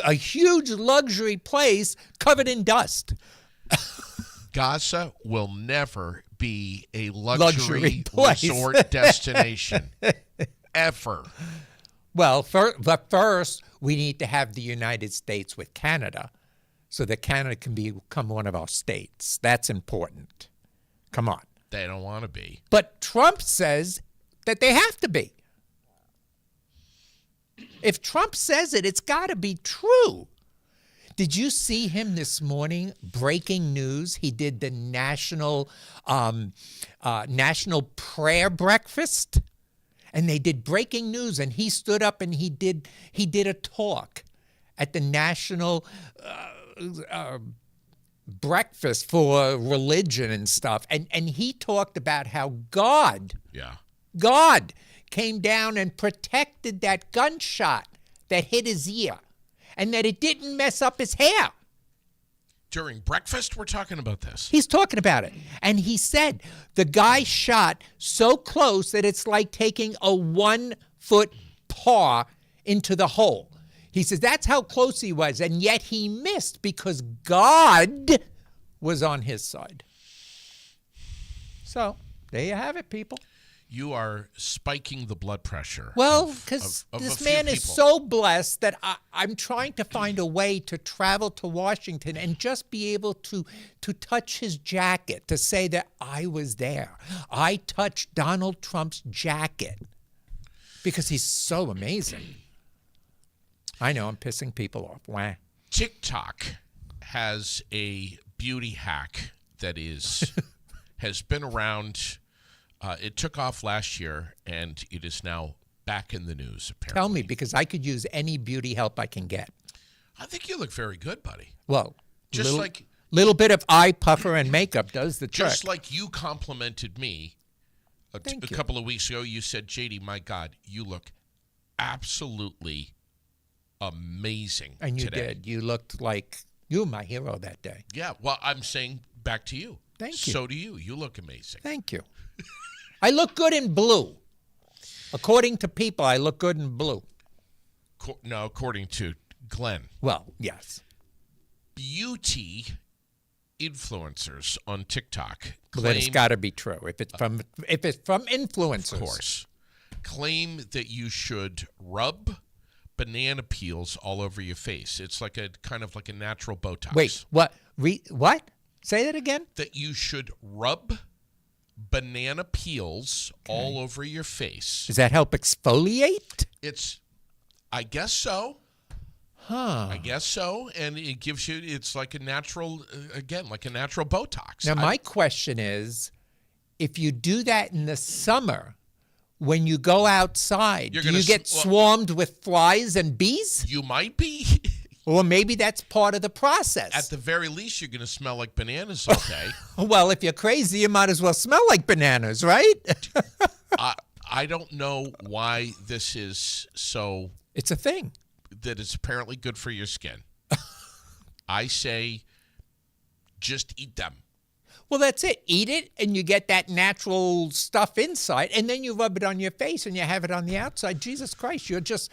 a huge luxury place covered in dust. Gaza will never be a Luxury luxury place. resort destination. Ever. Well, but first, we need to have the United States with Canada so that Canada can become one of our states. That's important. Come on. They don't want to be. But Trump says that they have to be. If Trump says it, it's got to be true. Did you see him this morning? Breaking news. He did the national prayer breakfast, and they did breaking news. And he stood up and he did a talk at the national breakfast for religion and stuff. And he talked about how God came down and protected that gunshot that hit his ear, and that it didn't mess up his hair. During breakfast, we're talking about this. He's talking about it. And he said the guy shot so close that it's like taking a 1-foot paw into the hole. He says that's how close he was, and yet he missed because God was on his side. So there you have it, people. You are spiking the blood pressure. Well, because of a this few man is people. so blessed that I'm trying to find a way to travel to Washington and just be able to touch his jacket, to say that I was there. I touched Donald Trump's jacket because he's so amazing. I know I'm pissing people off. Wah. TikTok has a beauty hack that has been around. It took off last year, and it is now back in the news, apparently. Tell me, because I could use any beauty help I can get. I think you look very good, buddy. Well, Just like little bit of eye puffer and makeup does the trick. Just like you complimented me a Thank you. couple of weeks ago, you said, JD, my God, you look absolutely amazing And you today. did. You looked like you were my hero that day. Yeah, well, I'm saying back to you. Thank you. So do you. You look amazing. Thank you. I look good in blue. According to people, I look good in blue. No, according to Glenn. Well, yes. Beauty influencers on TikTok Well, then it's claim, got to be true. If it's from influencers. of course, claim that you should rub banana peels all over your face. It's like a kind of like a natural Botox. Wait, what? What? Say that again? That you should rub banana peels all over your face. Does that help exfoliate? I guess so. Huh. I guess so. And it gives you, it's like a natural, again, like a natural Botox. Now, my question is, if you do that in the summer, when you go outside, You're do gonna you get swarmed with flies and bees? You might be. Or maybe that's part of the process. At the very least, you're going to smell like bananas all day. Well, if you're crazy, you might as well smell like bananas, right? I don't know why this is so, It's a thing. that it's apparently good for your skin. I say just eat them. Well, that's it. Eat it, and you get that natural stuff inside, and then you rub it on your face, and you have it on the outside. Jesus Christ, you're just...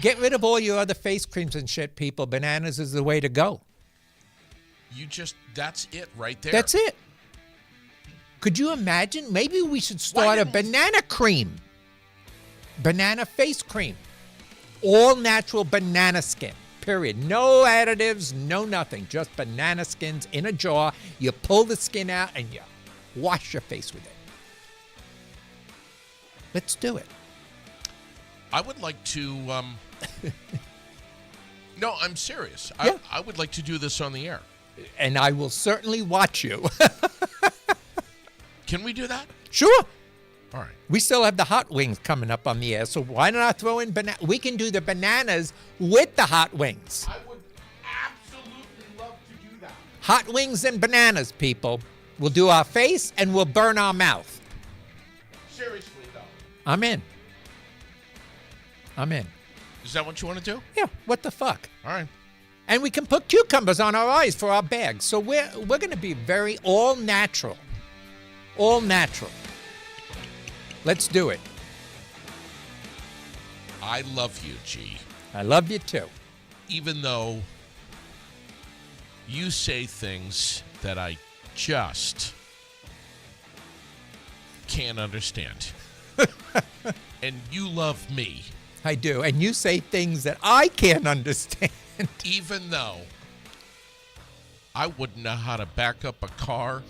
Get rid of all your other face creams and shit, people. Bananas is the way to go. That's it right there. That's it. Could you imagine? Maybe we should start a banana cream. Banana face cream. All natural banana skin. Period. No additives, no nothing. Just banana skins in a jar. You pull the skin out and you wash your face with it. Let's do it. I would like to. No, I'm serious. Yeah. I would like to do this on the air. And I will certainly watch you. Can we do that? Sure. All right. We still have the hot wings coming up on the air, so why not throw in banana? We can do the bananas with the hot wings. I would absolutely love to do that. Hot wings and bananas, people. We'll do our face and we'll burn our mouth. Seriously, though. I'm in. Is that what you want to do? Yeah, what the fuck? All right. And we can put cucumbers on our eyes for our bags. So we're going to be very all natural. All natural. Let's do it. I love you, G. I love you too. Even though you say things that I just can't understand. And you love me. I do. And you say things that I can't understand. Even though I wouldn't know how to back up a car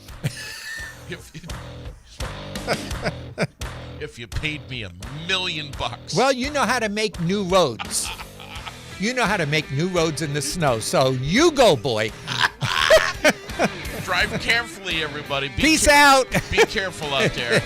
if you paid me $1 million. Well, you know how to make new roads. You know how to make new roads in the snow. So you go, boy. Drive carefully, everybody. Peace out. Be careful out there.